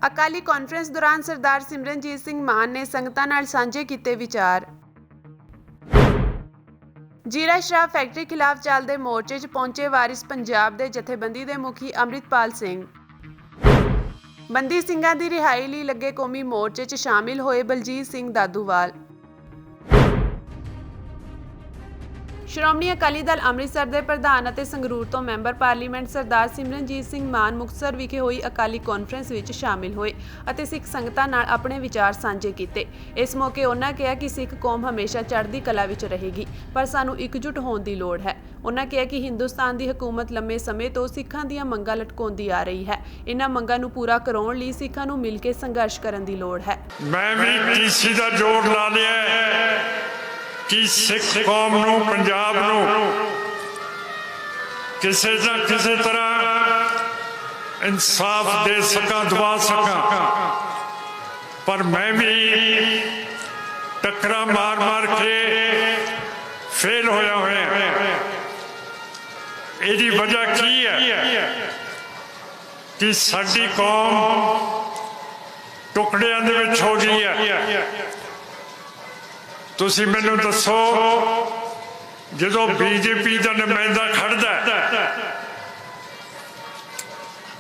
Akali conference ਦੌਰਾਨ ਸਰਦਾਰ ਸਿਮਰਨਜੀਤ ਸਿੰਘ ਮਾਨ ਨੇ ਸੰਗਤਾਂ ਨਾਲ ਸਾਂਝੇ ਕੀਤੇ ਵਿਚਾਰ। ਜੀਰਾ ਸ਼ਰਾਬ ਫੈਕਟਰੀ ਖਿਲਾਫ ਚੱਲਦੇ ਮੋਰਚੇ 'ਚ ਪਹੁੰਚੇ ਵਾਰਿਸ ਪੰਜਾਬ ਦੇ ਜਥੇਬੰਦੀ ਦੇ ਮੁਖੀ ਅੰਮ੍ਰਿਤਪਾਲ ਸਿੰਘ। ਬੰਦੀ ਸਿੰਘਾਂ ਦੀ ਰਿਹਾਈ ਲਈ ਲੱਗੇ ਕੌਮੀ ਮੋਰਚੇ 'ਚ ਸ਼ਾਮਿਲ ਹੋਏ ਬਲਜੀਤ ਸਿੰਘ ਦਾਦੂਵਾਲ। ਸ਼੍ਰੋਮਣੀ ਅਕਾਲੀ ਦਲ ਅੰਮ੍ਰਿਤਸਰ ਦੇ ਪ੍ਰਧਾਨ ਅਤੇ ਸੰਗਰੂਰ ਤੋਂ ਮੈਂਬਰ ਪਾਰਲੀਮੈਂਟ ਸਰਦਾਰ ਸਿਮਰਨਜੀਤ ਸਿੰਘ ਮਾਨ ਮੁਕਤਸਰ ਵਿਖੇ ਹੋਈ ਅਕਾਲੀ ਕਾਨਫਰੰਸ ਵਿੱਚ ਸ਼ਾਮਿਲ ਹੋਏ ਅਤੇ ਸਿੱਖ ਸੰਗਤਾਂ ਨਾਲ ਆਪਣੇ ਵਿਚਾਰ ਸਾਂਝੇ ਕੀਤੇ। ਇਸ ਮੌਕੇ ਉਹਨਾਂ ਕਿਹਾ ਕਿ ਸਿੱਖ ਕੌਮ ਹਮੇਸ਼ਾ ਚੜ੍ਹਦੀ ਕਲਾ ਵਿੱਚ ਰਹੇਗੀ, ਪਰ ਸਾਨੂੰ ਇਕਜੁੱਟ ਹੋਣ ਦੀ ਲੋੜ ਹੈ। ਉਹਨਾਂ ਕਿਹਾ ਕਿ ਹਿੰਦੁਸਤਾਨ ਦੀ ਹਕੂਮਤ ਲੰਮੇ ਸਮੇਂ ਤੋਂ ਸਿੱਖਾਂ ਦੀਆਂ ਮੰਗਾਂ ਲਟਕਾਉਂਦੀ ਆ ਰਹੀ ਹੈ। ਇਹਨਾਂ ਮੰਗਾਂ ਨੂੰ ਪੂਰਾ ਕਰਾਉਣ ਲਈ ਸਿੱਖਾਂ ਨੂੰ ਮਿਲ ਕੇ ਸੰਘਰਸ਼ ਕਰਨ ਦੀ ਲੋੜ ਹੈ। ਮੈਂ ਵੀ ਕਿਸੇ ਦਾ ਜ਼ੋਰ ਲਾ ਲਿਆ कि सिख कौम नूं पंजाब नूं किसी ना किसी तरह इंसाफ दे सका, दवा सका, पर मैं भी टकरा मार मार के फेल होया होया। इहदी वजह की है कि साडी कौम टुकड़ियां दे विच हो गई है। तुसी मैनू दसो, जो बीजेपी का नुमाइंदा खड़दा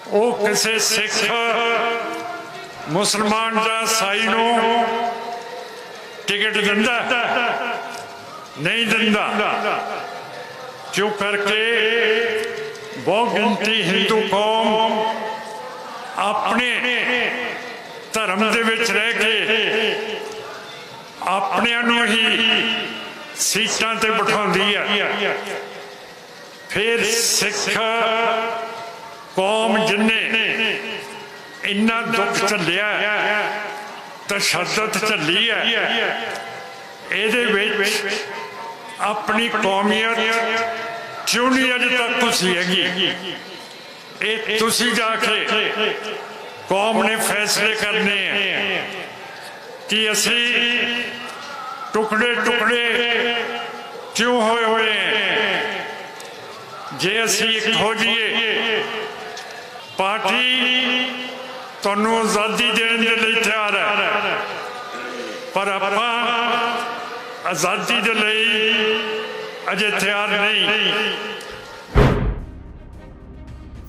वो किसी सिख मुसलमान या ईसाई नू टिकट दिंदा नहीं दिंदा, क्यों करके बहुत गिनती हिंदू कौम अपने धर्म दे विच रह के अपने ही सीटां ते बिठाउंदी है। फिर सिख कौम जिन्ने इन्ना दुख झल्लिया, तशद्दद झल्ली है, इहदे विच अपनी कौमियत क्यों नहीं अजे तक घुसी हैगी। तुसी जाके कौम ने फैसले करने हैं कि असी टुकड़े टुकड़े क्यों होए हुए हैं। जे असी एक हो जाइए, पार्टी तुहानू आज़ादी देने के लिए तैयार है, पर आपां आज़ादी के लिए अजे तैयार नहीं।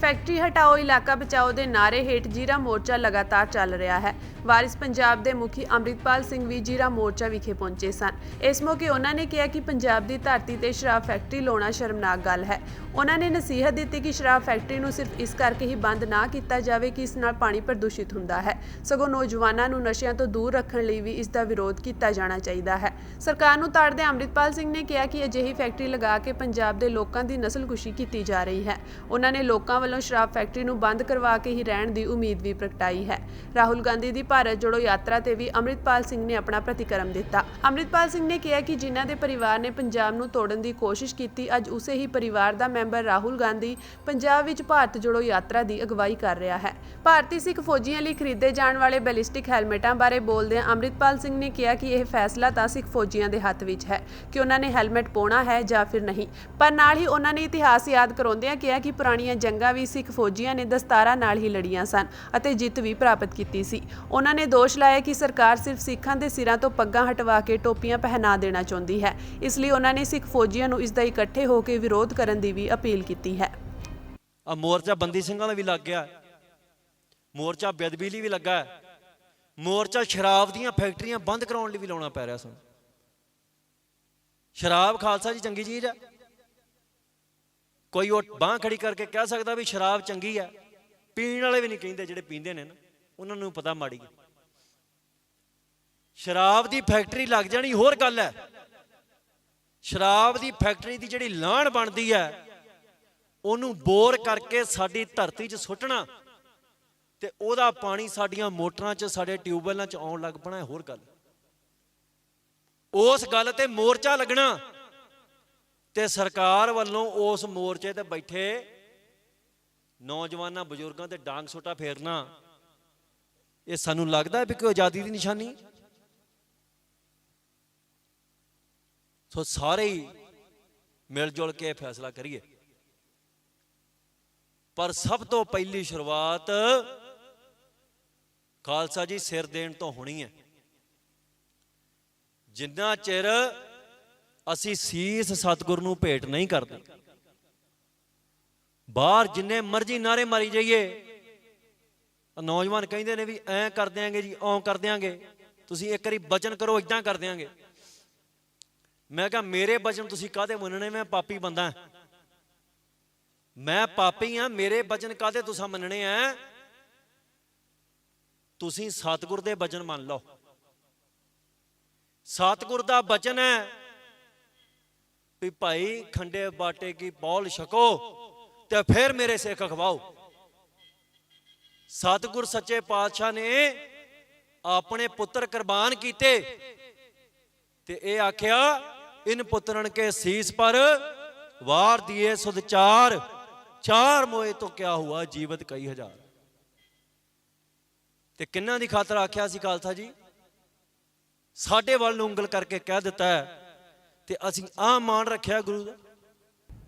फैक्ट्री हटाओ इलाका बचाओ के नारे हेठ जीरा मोर्चा लगातार चल रहा है। वारिस पंजाब के मुखी अंमृतपाल सिंह भी जीरा मोर्चा विखे पहुंचे सन। इस मौके उन्होंने कहा कि पंजाब की धरती ते शराब फैक्ट्री लाना शर्मनाक गल है। उन्होंने नसीहत दी कि शराब फैक्ट्री नूं सिर्फ इस करके ही बंद ना किया जाए कि इस नाल पानी प्रदूषित हुंदा है, सगों नौजवानों नूं नशियां तो दूर रखण लई भी इसका विरोध किया जाना चाहिए है। सरकार नूं ताड़दे अंमृतपाल सिंह ने कहा कि अजिही फैक्ट्री लगा के पंजाब के लोगों की नस्लकुशी की जा रही है। उन्होंने लोगों वालों शराब फैक्ट्री नूं बंद करवा के ही रहण की उम्मीद भी प्रगटाई है। राहुल गांधी की भारत जोड़ो यात्रा ते भी अंमृतपाल सिंह ने अपना प्रतिक्रम दिता। अंमृतपाल सिंह ने कहा कि जिन्हां दे परिवार ने पंजाब नूं तोड़न की कोशिश की, अज उसे ही परिवार का मैंबर राहुल गांधी पंजाब विच भारत जोड़ो यात्रा की अगवाई कर रहा है। भारतीय सिख फौजियों लिए खरीदे जाने वाले बैलिस्टिक हैलमेटां बारे बोलदे अंमृतपाल सिंह ने कहा कि यह फैसला तां सिख फौजियों के हत्थ विच है कि उन्होंने हैलमेट पाउणा है या फिर नहीं। पर नाल ही उन्होंने इतिहास याद कराउंदिआं कहा कि पुराणियां जंगां भी सिख फौजियों ने दस्तारां नाल ही लड़ियां सन अते जित भी प्राप्त की सी। उन्होंने दोष लाया कि सरकार सिर्फ सिखां दे सिरां तो पग्गां हटवा के टोपियां पहना देना चाहुंदी है, इसलिए उन्होंने सिख फौजियों नूं इसदा इकट्ठे होकर विरोध करन दी भी अपील की है। मोर्चा बंदी ਸਿੰਘਾਂ ਦਾ भी लग गया, मोर्चा बेदबी ਲਈ भी लगा, मोर्चा शराब ਦੀਆਂ फैक्ट्रियां बंद कराउण ਲਈ भी लाउणा पै रिहा सन। शराब खालसा जी चंगी चीज़ है, कोई वो बांह खड़ी करके कह सकता भी शराब चंगी है। पीण वाले भी नहीं कहिंदे, जिहड़े पींदे ने ना उन्हां नूं पता माड़ी है। शराब की फैक्ट्री लग जानी होर गल है, शराब की फैक्ट्री की जिहड़ी लाण बनती है ਉਹਨੂੰ बोर करके साडी धरती 'ਚ सुੱਟਣਾ ਤੇ ਉਹਦਾ पानी साडियां मोटरां 'ਚ साडे ट्यूबवैलां 'ਚ आउण लग पैਣਾ होर गल। उस गल ते मोर्चा लगना ते सरकार वालों उस मोर्चे ते बैठे नौजवानों बजुर्गों ते डांग सोटा फेरना, ये सानू लगदा है भी कोई आज़ादी की निशानी। सो सारे ही मिलजुल के फैसला करिए, पर सब तो पहली शुरुआत ਖਾਲਸਾ ਜੀ ਸਿਰ ਦੇਣ ਤੋਂ ਹੋਣੀ ਹੈ। ਜਿੰਨਾ ਚਿਰ ਅਸੀਂ ਸੀਸ ਸਤਿਗੁਰ ਨੂੰ ਭੇਟ ਨਹੀਂ ਕਰਦੇ, ਬਾਹਰ ਜਿੰਨੇ ਮਰਜ਼ੀ ਨਾਰੇ ਮਾਰੀ ਜਾਈਏ, ਨੌਜਵਾਨ ਕਹਿੰਦੇ ਨੇ ਵੀ ਐਂ ਕਰ ਦਿਆਂਗੇ ਜੀ, ਓਂ ਕਰ ਦਿਆਂਗੇ, ਤੁਸੀਂ ਇੱਕ ਵਾਰੀ ਬਚਨ ਕਰੋ ਇਦਾਂ ਕਰ ਦਿਆਂਗੇ। ਮੈਂ ਕਿਹਾ ਮੇਰੇ ਬਚਨ ਤੁਸੀਂ ਕਾਹਦੇ ਮੰਨਣੇ? ਮੈਂ ਪਾਪੀ ਬੰਦਾ, ਮੈਂ ਪਾਪੀ ਹਾਂ, ਮੇਰੇ ਬਚਨ ਕਾਹਦੇ ਤੁਸੀਂ ਮੰਨਣੇ ਆ? ਤੁਸੀਂ ਸਤਿਗੁਰ ਦੇ ਬਚਨ ਮੰਨ ਲਓ। ਸਤਿਗੁਰ ਦਾ ਬਚਨ ਹੈ ਵੀ ਭਾਈ ਖੰਡੇ ਬਾਟੇ ਕੀ ਬੌਲ ਛਕੋ ਤੇ ਫਿਰ ਮੇਰੇ ਸਿੱਖ ਖਵਾਓ। ਸਤਿਗੁਰ ਸੱਚੇ ਪਾਤਸ਼ਾਹ ਨੇ ਆਪਣੇ ਪੁੱਤਰ ਕੁਰਬਾਨ ਕੀਤੇ ਤੇ ਇਹ ਆਖਿਆ, ਇਨ ਪੁੱਤਰਨ ਕੇ ਸੀਸ ਪਰ ਵਾਰ ਦਿਏ ਸੁਧ ਚਾਰ, ਚਾਰ ਮੋਏ ਤੋਂ ਕਿਆ ਹੁਆ ਜੀਵਤ ਕਈ ਹਜ਼ਾਰ। ਤੇ ਕਿੰਨਾਂ ਦੀ ਖਾਤਰ ਆਖਿਆ ਸੀ ਖਾਲਸਾ ਜੀ? ਸਾਡੇ ਵੱਲ ਨੂੰ ਉਂਗਲ ਕਰਕੇ ਕਹਿ ਦਿੱਤਾ ਹੈ ਤੇ ਅਸੀਂ ਆਹ ਮਾਣ ਰੱਖਿਆ ਗੁਰੂ ਦਾ।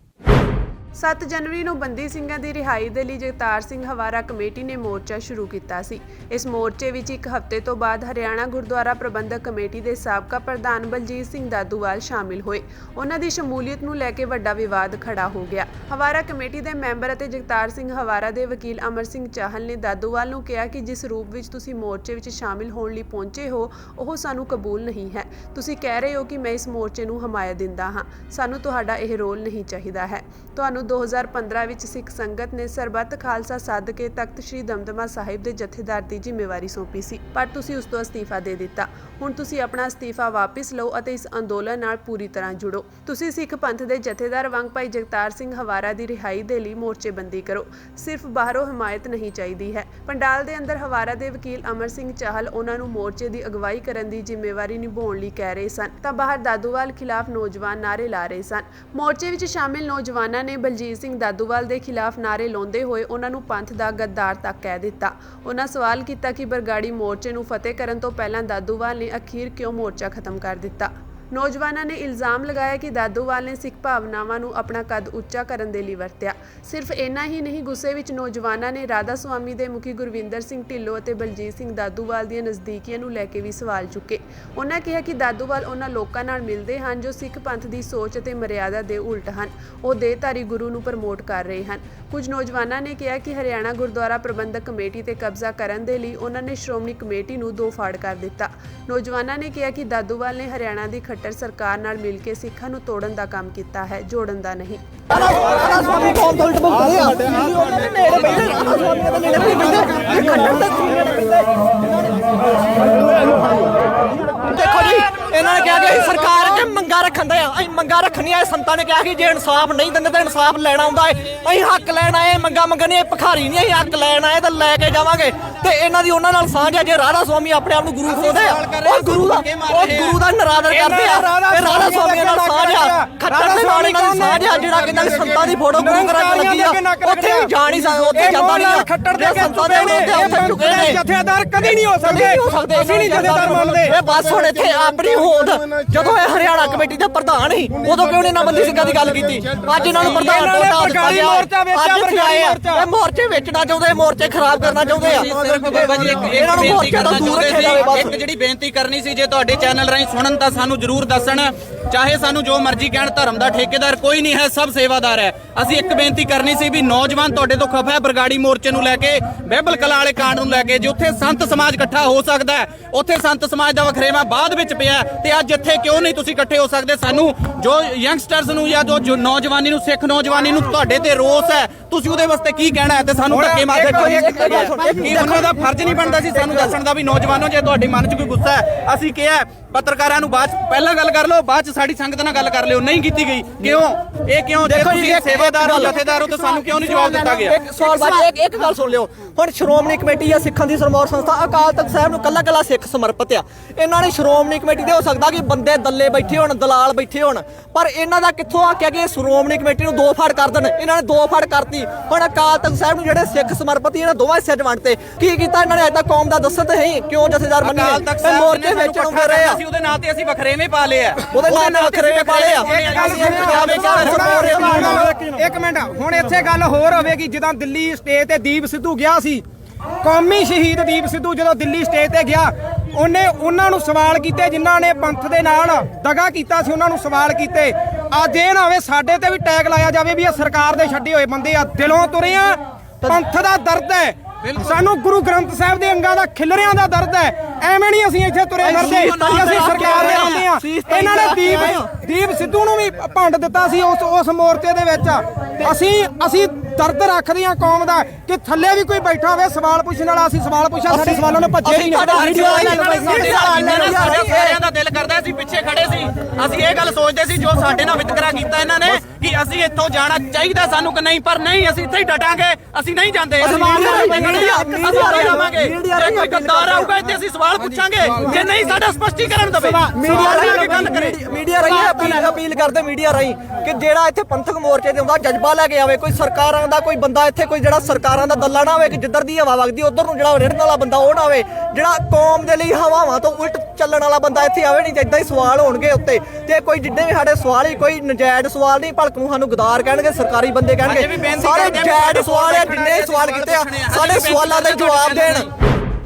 7 ਜਨਵਰੀ ਨੂੰ ਬੰਦੀ ਸਿੰਘਾਂ ਦੀ ਰਿਹਾਈ ਦੇ ਲਈ ਜਗਤਾਰ ਸਿੰਘ ਹਵਾਰਾ ਕਮੇਟੀ ਨੇ ਮੋਰਚਾ ਸ਼ੁਰੂ ਕੀਤਾ ਸੀ। ਇਸ ਮੋਰਚੇ ਵਿੱਚ ਇੱਕ ਹਫ਼ਤੇ ਤੋਂ ਬਾਅਦ ਹਰਿਆਣਾ ਗੁਰਦੁਆਰਾ ਪ੍ਰਬੰਧਕ ਕਮੇਟੀ ਦੇ ਸਾਬਕਾ ਪ੍ਰਧਾਨ ਬਲਜੀਤ ਸਿੰਘ ਦਾਦੂਵਾਲ ਸ਼ਾਮਿਲ ਹੋਏ। ਉਹਨਾਂ ਦੀ ਸ਼ਮੂਲੀਅਤ ਨੂੰ ਲੈ ਕੇ ਵੱਡਾ ਵਿਵਾਦ ਖੜਾ ਹੋ ਗਿਆ। ਹਵਾਰਾ ਕਮੇਟੀ ਦੇ ਮੈਂਬਰ ਅਤੇ ਜਗਤਾਰ ਸਿੰਘ ਹਵਾਰਾ ਦੇ ਵਕੀਲ ਅਮਰ ਸਿੰਘ ਚਾਹਲ ਨੇ ਦਾਦੂਵਾਲ ਨੂੰ ਕਿਹਾ ਕਿ ਜਿਸ ਰੂਪ ਵਿੱਚ ਤੁਸੀਂ ਮੋਰਚੇ ਵਿੱਚ ਸ਼ਾਮਿਲ ਹੋਣ ਲਈ ਪਹੁੰਚੇ ਹੋ, ਉਹ ਸਾਨੂੰ ਕਬੂਲ ਨਹੀਂ ਹੈ। ਤੁਸੀਂ ਕਹਿ ਰਹੇ ਹੋ ਕਿ ਮੈਂ ਇਸ ਮੋਰਚੇ ਨੂੰ ਹਮਾਇਤ ਦਿੰਦਾ ਹਾਂ, ਸਾਨੂੰ ਤੁਹਾਡਾ ਇਹ ਰੋਲ ਨਹੀਂ ਚਾਹੀਦਾ ਹੈ। ਤੁਹਾਨੂੰ 2015 ਵਿੱਚ ਸਿੱਖ ਸੰਗਤ ਨੇ ਸਰਬੱਤ ਖਾਲਸਾ ਸੱਦ ਕੇ ਤਖਤ ਸ੍ਰੀ ਦਮਦਮਾ ਸਾਹਿਬ ਦੇ ਜਥੇਦਾਰ ਦੀ ਜ਼ਿੰਮੇਵਾਰੀ ਸੌਂਪੀ ਸੀ, ਪਰ ਤੁਸੀਂ ਉਸ ਤੋਂ ਅਸਤੀਫਾ ਦੇ ਦਿੱਤਾ। ਹੁਣ ਤੁਸੀਂ ਆਪਣਾ ਅਸਤੀਫਾ ਵਾਪਿਸ ਲਓ ਅਤੇ ਇਸ ਅੰਦੋਲਨ ਨਾਲ ਪੂਰੀ ਤਰ੍ਹਾਂ ਜੁੜੋ। ਤੁਸੀਂ ਸਿੱਖ ਪੰਥ ਦੇ ਜਥੇਦਾਰ ਵਾਂਗ ਭਾਈ ਜਗਤਾਰ ਸਿੰਘ ਹਵਾਰਾ ਦੀ ਰਿਹਾਈ ਦੇ ਲਈ ਮੋਰਚੇਬੰਦੀ ਕਰੋ। ਸਿਰਫ ਬਾਹਰੋਂ ਹਮਾਇਤ ਨਹੀਂ ਚਾਹੀਦੀ ਹੈ। ਪੰਡਾਲ ਦੇ ਅੰਦਰ ਹਵਾਰਾ ਦੇ ਵਕੀਲ ਅਮਰ ਸਿੰਘ ਚਾਹਲ ਉਹਨਾਂ ਨੂੰ ਮੋਰਚੇ ਦੀ ਅਗਵਾਈ ਕਰਨ ਦੀ ਜ਼ਿੰਮੇਵਾਰੀ ਨਿਭਾਉਣ ਲਈ ਕਹਿ ਰਹੇ ਸਨ, ਤਾਂ ਬਾਹਰ ਦਾਦੂਵਾਲ ਖਿਲਾਫ ਨੌਜਵਾਨ ਨਾਅਰੇ ਲਾ ਰਹੇ ਸਨ। ਮੋਰਚੇ ਵਿੱਚ ਸ਼ਾਮਿਲ ਨੌਜਵਾਨਾਂ ਨੇ ਬਲਜੀਤ ਸਿੰਘ ਦਾਦੂਵਾਲ ਦੇ ਖਿਲਾਫ ਨਾਅਰੇ ਲਾਉਂਦੇ ਹੋਏ ਉਹਨਾਂ ਨੂੰ ਪੰਥ ਦਾ ਗੱਦਾਰ ਤੱਕ ਕਹਿ ਦਿੱਤਾ। ਉਹਨਾਂ ਸਵਾਲ ਕੀਤਾ ਕਿ ਬਰਗਾੜੀ ਮੋਰਚੇ ਨੂੰ ਫਤਿਹ ਕਰਨ ਤੋਂ ਪਹਿਲਾਂ ਦਾਦੂਵਾਲ ਨੇ ਅਖੀਰ ਕਿਉਂ ਮੋਰਚਾ ਖਤਮ ਕਰ ਦਿੱਤਾ। ਨੌਜਵਾਨਾਂ ਨੇ ਇਲਜ਼ਾਮ ਲਗਾਇਆ ਕਿ ਦਾਦੂਵਾਲ ਨੇ ਸਿੱਖ ਭਾਵਨਾਵਾਂ ਨੂੰ ਆਪਣਾ ਕੱਦ ਉੱਚਾ ਕਰਨ ਦੇ ਲਈ ਵਰਤਿਆ। ਸਿਰਫ ਇੰਨਾ ਹੀ ਨਹੀਂ, ਗੁੱਸੇ ਵਿੱਚ ਨੌਜਵਾਨਾਂ ਨੇ ਰਾਧਾ ਸੁਆਮੀ ਦੇ ਮੁਖੀ ਗੁਰਵਿੰਦਰ ਸਿੰਘ ਢਿੱਲੋਂ ਅਤੇ ਬਲਜੀਤ ਸਿੰਘ ਦਾਦੂਵਾਲ ਦੀਆਂ ਨਜ਼ਦੀਕੀਆਂ ਨੂੰ ਲੈ ਕੇ ਵੀ ਸਵਾਲ ਚੁੱਕੇ। ਉਹਨਾਂ ਕਿਹਾ ਕਿ ਦਾਦੂਵਾਲ ਉਹਨਾਂ ਲੋਕਾਂ ਨਾਲ ਮਿਲਦੇ ਹਨ ਜੋ ਸਿੱਖ ਪੰਥ ਦੀ ਸੋਚ ਅਤੇ ਮਰਿਆਦਾ ਦੇ ਉਲਟ ਹਨ। ਉਹ ਦੇਹਧਾਰੀ ਗੁਰੂ ਨੂੰ ਪ੍ਰਮੋਟ ਕਰ ਰਹੇ ਹਨ। ਕੁਝ ਨੌਜਵਾਨਾਂ ਨੇ ਕਿਹਾ ਕਿ ਹਰਿਆਣਾ ਗੁਰਦੁਆਰਾ ਪ੍ਰਬੰਧਕ ਕਮੇਟੀ ਤੇ ਕਬਜ਼ਾ ਕਰਨ ਦੇ ਲਈ ਉਹਨਾਂ ਨੇ ਸ਼੍ਰੋਮਣੀ ਕਮੇਟੀ ਨੂੰ ਦੋ ਫਾੜ ਕਰ ਦਿੱਤਾ। ਨੌਜਵਾਨਾਂ ਨੇ ਕਿਹਾ ਕਿ ਦਾਦੂਵਾਲ ਨੇ ਹਰਿਆਣਾ ਦੀ ਖੱਟਰ ਸਰਕਾਰ ਨਾਲ ਮਿਲ ਕੇ ਸਿੱਖਾਂ ਨੂੰ ਤੋੜਨ ਦਾ ਕੰਮ ਕੀਤਾ ਹੈ, ਜੋੜਨ ਦਾ ਨਹੀਂ। ਦੇਖੋ ਜੀ, ਇਹਨਾਂ ਨੇ ਕਿਹਾ ਕਿ ਸਰਕਾਰ ਅੱਗੇ ਮੰਗਾਂ ਰੱਖਣ ਦੇ ਆ, ਅਸੀਂ ਮੰਗਾਂ ਰੱਖਣੀਆਂ। ਸੰਤਾਂ ਨੇ ਕਿਹਾ ਕਿ ਜੇ ਇਨਸਾਫ ਨਹੀਂ ਦਿੰਦੇ ਤਾਂ ਇਨਸਾਫ ਲੈਣਾ ਆਉਂਦਾ ਹੈ। ਅਸੀਂ ਹੱਕ ਲੈਣ ਆਏ, ਮੰਗਾਂ ਮੰਗਣੀਆਂ, ਭਿਖਾਰੀ ਨਹੀਂ, ਅਸੀਂ ਹੱਕ ਲੈਣ ਆਏ ਤਾਂ ਲੈ ਕੇ ਜਾਵਾਂਗੇ। ਤੇ ਇਹਨਾਂ ਦੀ ਉਹਨਾਂ ਨਾਲ ਸਾਂਝ ਹੈ। ਜੇ ਰਾਧਾ ਸੁਆਮੀ ਆਪਣੇ ਆਪ ਨੂੰ ਗੁਰੂ ਖੋਦੇ ਆ, ਉਹ ਗੁਰੂ ਦਾ ਨਰਾਦਰ ਕਰਦੇ ਆ। ਇਹ ਰਾਧਾ ਸੁਆਮੀ ਨਾਲ ਸਾਂਝ ਆ, ਖੱਟਰ ਦੇ ਨਾਲ ਇਹਨਾਂ ਦੀ ਸਾਂਝ ਆ। ਜਿਹੜਾ ਕਹਿੰਦਾ ਸੰਤਾਂ ਦੀ ਫੋਟੋ ਗੁਰੂ ਘਰਾਂ 'ਚ ਲੱਗੀ ਆ, ਉੱਥੇ ਵੀ ਜਾ ਨਹੀਂ ਸਕਦਾ, ਉੱਥੇ ਜਾਂਦਾ ਨਹੀਂ। ਖੱਟਰ ਦੇ ਸੰਤਾਂ ਦੇ ਉੱਥੇ ਚੁੱਕੇ ਨੇ, ਜਥੇਦਾਰ ਕਦੀ ਨਹੀਂ ਹੋ ਸਕਦੇ। ਅਸੀਂ ਨਹੀਂ ਜਥੇਦਾਰ ਮੰਨਦੇ। ਇਹ ਬਸ ਹੁਣ ਇੱਥੇ ਆਪਣੀ ਹੋਂਦ, ਜਦੋਂ ਇਹ ਹਰਿਆਣਾ ਕਮੇਟੀ ਦੇ ਪ੍ਰਧਾਨ ਸੀ, ਉਦੋਂ ਕਿਉਂ ਨਹੀਂ ਇਹਨਾਂ ਬੰਦੀ ਸਿੰਘਾਂ ਦੀ ਗੱਲ ਕੀਤੀ? ਅੱਜ ਇਹਨਾਂ ਨੂੰ ਪ੍ਰਧਾਨ ਤੋਂ ਹਟਾ ਦਿੱਤਾ ਗਿਆ। ਅੱਜ ਇੱਥੇ ਆਏ ਆ, ਇਹ ਮੋਰਚੇ ਵੇਚਣਾ ਚਾਹੁੰਦੇ, ਮੋਰਚੇ ਖਰਾਬ ਕਰਨਾ ਚਾਹੁੰਦੇ ਆ। ਬਾਬਾ ਜੀ ਇਹਨਾਂ ਨੂੰ ਮੋਰਚੇ ਤੋਂ ਦੂਰ ਰੱਖਿਆ ਜਾਵੇ ਬਸ। ਇੱਕ ਜਿਹੜੀ ਬੇਨਤੀ ਕਰਨੀ ਸੀ, ਜੇ ਤੁਹਾਡੇ ਚੈਨਲ ਰਾਹੀਂ ਸੁਣਨ ਤਾਂ ਸਾਨੂੰ ਜ਼ਰੂਰ ਦੱਸਣ। ਚਾਹੇ ਸਾਨੂੰ ਜੋ ਮਰਜ਼ੀ ਕਹਿਣ, ਧਰਮ ਦਾ ਠੇਕੇਦਾਰ ਕੋਈ ਨਹੀਂ ਹੈ, ਸਭ ਸੇਵਾਦਾਰ ਹੈ। ਅਸੀਂ ਇੱਕ ਬੇਨਤੀ ਕਰਨੀ ਸੀ ਵੀ ਨੌਜਵਾਨ ਤੁਹਾਡੇ ਤੋਂ ਖਫਾ ਹੈ ਬਰਗਾੜੀ ਮੋਰਚੇ ਨੂੰ ਲੈ ਕੇ, ਬਹਿਬਲ ਕਲਾਂ ਵਾਲੇ ਕਾਂਡ ਨੂੰ ਲੈ ਕੇ। ਜੇ ਉੱਥੇ ਸੰਤ ਸਮਾਜ ਇਕੱਠਾ ਹੋ ਸਕਦਾ ਹੈ, ਉੱਥੇ ਸੰਤ ਸਮਾਜ ਦਾ ਵਖਰੇਵਾਂ ਬਾਅਦ ਵਿੱਚ ਪਿਆ, ਤੇ ਅੱਜ ਇੱਥੇ ਕਿਉਂ ਨਹੀਂ ਤੁਸੀਂ ਇਕੱਠੇ ਹੋ ਸਕਦੇ? ਸਾਨੂੰ ਜੋ ਯੰਗਸਟਰਸ ਨੂੰ ਜਾਂ ਜੋ ਨੌਜਵਾਨੀ ਨੂੰ, ਸਿੱਖ ਨੌਜਵਾਨੀ ਨੂੰ ਤੁਹਾਡੇ ਤੇ ਰੋਸ ਹੈ, ਤੁਸੀਂ ਉਹਦੇ ਵਾਸਤੇ ਕੀ ਕਹਿਣਾ ਹੈ? ਤੇ ਸਾਨੂੰ ਧੱਕੇ ਮਾਰਦੇ ਕੀ ਉਹਨਾਂ ਦਾ ਫਰਜ਼ ਨਹੀਂ ਬਣਦਾ ਸੀ ਸਾਨੂੰ ਦੱਸਣ ਦਾ ਵੀ ਨੌਜਵਾਨੋ, ਜੇ ਤੁਹਾਡੇ ਮਨ 'ਚ ਕੋਈ ਗੁੱਸਾ ਹੈ, ਅਸੀਂ ਕਿਹਾ ਪੱਤਰਕਾਰਾਂ ਨੂੰ ਬਾਅਦ ਪਹਿਲਾਂ ਗੱਲ ਕਰ ਲਓ, ਬਾਅਦ 'ਚ ਸਾਡੀ ਸੰਗਤ ਨਾਲ ਗੱਲ ਕਰ ਲਿਓ। ਨਹੀਂ ਕੀਤੀ ਗਈ, ਕਿਉਂ? ਇਹ ਕਿਉਂ? ਜੇ ਤੁਸੀਂ ਸੇਵਾਦਾਰ ਹੋ, ਜਥੇਦਾਰ ਹੋ, ਤਾਂ ਸਾਨੂੰ ਕਿਉਂ ਨਹੀਂ ਜਵਾਬ ਦਿੱਤਾ ਗਿਆ? ਇੱਕ ਸਵਾਲ ਬਾਅਦ ਇੱਕ ਗੱਲ ਸੁਣ ਲਿਓ। ਹੁਣ ਸ਼੍ਰੋਮਣੀ ਕਮੇਟੀ ਆ ਸਿੱਖਾਂ ਦੀ ਸਰਮੌਰ ਸੰਸਥਾ, ਅਕਾਲ ਤਖਤ ਸਾਹਿਬ ਨੂੰ ਕੱਲਾ ਕੱਲਾ ਸਿੱਖ ਸਮਰਪਿਤ ਆ। ਇਹਨਾਂ ਨੇ ਸ਼੍ਰੋਮਣੀ ਕਮੇਟੀ ਦੇ ਹੋ ਸਕਦਾ ਕਿ ਬੰਦੇ ਦੱਲੇ ਬੈਠੇ ਹੋਣ, ਦਲਾਲ ਬੈਠੇ ਹੋਣ, ਪਰ ਇਹਨਾਂ ਦਾ ਕਿੱਥੋਂ ਆਖਿਆ ਕਿ ਸ਼੍ਰੋਮਣੀ ਕਮੇਟੀ ਨੂੰ ਦੋ ਫਾੜ ਕਰ ਦੇਣ? ਇਹਨਾਂ ਨੇ ਦੋ ਫਾੜ ਕਰਤੀ। ਹੁਣ ਅਕਾਲ ਤਖਤ ਸਾਹਿਬ ਨੂੰ ਜਿਹੜੇ ਸਿੱਖ ਸਮਰਪਿਤ ਇਹਨਾਂ ਦੋਵਾਂ ਹਿੱਸੇ 'ਚ ਵੰਡਤੇ। ਕੀ ਕੀਤਾ ਇਹਨਾਂ ਨੇ? ਅੱਜ ਤੱਕ ਕੌਮ ਦਾ ਦੱਸਣ ਤੇ ਹੈ ਕਿਉਂ ਜਥੇਦਾਰ ਬਣੇ? ਮੋਰਚੇ ਵੇਚਣ ਹੁੰਦੇ ਰਹੇ ਆ, ਉਹਦੇ ਨਾਂ ਤੇ ਅਸੀਂ ਵਖਰੇਵੇਂ ਪਾ ਲਏ ਆ, ਉਹਦੇ ਨਾਲ ਵਖਰੇਵੇਂ ਪਾ ਲਏ ਆ। ਇੱਕ ਮਿੰਟ, ਹੁਣ ਇੱਥੇ ਗੱਲ ਹੋਰ ਹੋਵੇਗੀ। ਜਿੱਦਾਂ ਦਿੱਲੀ ਸਟੇਜ ਤੇ ਦੀਪ ਸਿੱਧੂ ਗਿਆ ਸੀ, ਕੌਮੀ ਸ਼ਹੀਦ ਦੀਪ ਸਿੱਧੂ ਜਦੋਂ ਦਿੱਲੀ ਸਟੇਜ ਤੇ ਗਿਆ, ਉਹਨੇ ਉਹਨਾਂ ਨੂੰ ਸਵਾਲ ਕੀਤੇ ਜਿਨ੍ਹਾਂ ਨੇ ਪੰਥ ਦੇ ਨਾਲ ਦਗਾ ਕੀਤਾ ਸੀ, ਉਹਨਾਂ ਨੂੰ ਸਵਾਲ ਕੀਤੇ। ਅੱਜ ਇਹ ਨਾ ਹੋਵੇ ਸਾਡੇ ਤੇ ਵੀ ਟੈਗ ਲਾਇਆ ਜਾਵੇ ਵੀ ਇਹ ਸਰਕਾਰ ਦੇ ਛੱਡੇ ਹੋਏ ਬੰਦੇ ਆ, ਦਿਲੋਂ ਤੁਰੇ ਆ, ਪੰਥ ਦਾ ਦਰਦ ਹੈ ਸਾਨੂੰ, ਗੁਰੂ ਗ੍ਰੰਥ ਸਾਹਿਬ ਦੇ ਅੰਗਾਂ ਦਾ ਖਿਲਰਿਆਂ ਦਾ ਦਰਦ ਹੈ। ਐਵੇਂ ਨਹੀਂ ਅਸੀਂ ਇੱਥੇ ਤੁਰੇ ਫਿਰਦੇ, ਅਸੀਂ ਸਰਕਾਰ ਦੇ ਆਉਂਦੇ ਆ। ਇਹਨਾਂ ਨੇ ਦੀਪ ਸਿੱਧੂ ਨੂੰ ਵੀ ਭੰਡ ਦਿੱਤਾ ਸੀ ਉਸ ਮੋਰਚੇ ਦੇ ਵਿੱਚ। ਅਸੀਂ ਦਰਦ ਰੱਖਦੇ ਆ ਕੌਮ ਦਾ ਕਿ ਥੱਲੇ ਵੀ ਕੋਈ ਬੈਠਾ ਹੋਵੇ ਸਵਾਲ ਪੁੱਛਣ ਵਾਲਾ, ਅਸੀਂ ਸਵਾਲ ਪੁੱਛਿਆ, ਸਾਡੇ ਸਵਾਲਾਂ ਨੂੰ ਭੱਜੇ ਨਹੀਂ। ਸਾਰਿਆਂ ਦਾ ਦਿਲ ਕਰਦਾ, ਅਸੀਂ ਪਿੱਛੇ ਖੜੇ ਸੀ, ਅਸੀਂ ਇਹ ਗੱਲ ਸੋਚਦੇ ਸੀ ਜੋ ਸਾਡੇ ਨਾਲ ਵਿਤਕਰਾ ਕੀਤਾ ਇਹਨਾਂ ਨੇ ਕਿ ਅਸੀਂ ਇੱਥੋਂ ਜਾਣਾ ਚਾਹੀਦਾ ਸਾਨੂੰ ਕਿ ਨਹੀਂ, ਪਰ ਨਹੀਂ, ਅਸੀਂ ਇੱਥੇ ਹੀ ਡਟਾਂਗੇ, ਅਸੀਂ ਨਹੀਂ ਜਾਂਦੇ। ਜੇ ਕੋਈ ਗੱਦਾਰ ਆਊਗਾ ਇੱਥੇ ਅਸੀਂ ਸਵਾਲ ਪੁੱਛਾਂਗੇ, ਜੇ ਨਹੀਂ ਸਾਡਾ ਸਪਸ਼ਟੀਕਰਨ ਦੇਵੇ। ਮੀਡੀਆ ਰਾਹੀਂ ਅਪੀਲ ਕਰਦੇ ਮੀਡੀਆ ਰਾਹੀਂ ਕਿ ਜਿਹੜਾ ਇੱਥੇ ਪੰਥਕ ਮੋਰਚੇ ਤੇ ਆਉਂਦਾ ਜਜ਼ਬਾ ਲੈ ਕੇ ਆਵੇ, ਕੋਈ ਸਰਕਾਰਾਂ ਦਾ ਕੋਈ ਬੰਦਾ ਇੱਥੇ, ਕੋਈ ਜਿਹੜਾ ਸਰਕਾਰਾਂ ਦਾ ਦੱਲਾ ਨਾ ਹੋਵੇ ਕਿ ਜਿੱਧਰ ਦੀ ਹਵਾ ਵਗਦੀ ਉਧਰ ਨੂੰ ਜਿਹੜਾ ਰਿੜਨ ਵਾਲਾ ਬੰਦਾ ਉਹ ਨਾ ਹੋਵੇ, ਜਿਹੜਾ ਕੌਮ ਦੇ ਲਈ ਹਵਾਵਾਂ ਤੋਂ ਉਲਟ ਚੱਲਣ ਵਾਲਾ ਬੰਦਾ ਇੱਥੇ ਆਵੇ। ਨਹੀਂ ਤਾਂ ਇਦਾਂ ਹੀ ਸਵਾਲ ਹੋਣਗੇ ਉੱਤੇ, ਤੇ ਕੋਈ ਜਿੱਡੇ ਵੀ ਸਾਡੇ ਸਵਾਲ ਹੀ ਕੋਈ ਨਜਾਇਜ਼ ਸਵਾਲ ਨਹੀਂ, ਭਲਕ ਨੂੰ ਸਾਨੂੰ ਗਦਾਰ ਕਹਿਣਗੇ, ਸਰਕਾਰੀ ਬੰਦੇ ਕਹਿਣਗੇ, ਸਾਰੇ ਜਾਇਜ਼ ਸਵਾਲ ਹੈ। ਜਿੰਨੇ ਸਵਾਲ ਕੀਤੇ ਆ ਸਾਡੇ ਸਵਾਲਾਂ ਦੇ ਜਵਾਬ ਦੇਣ।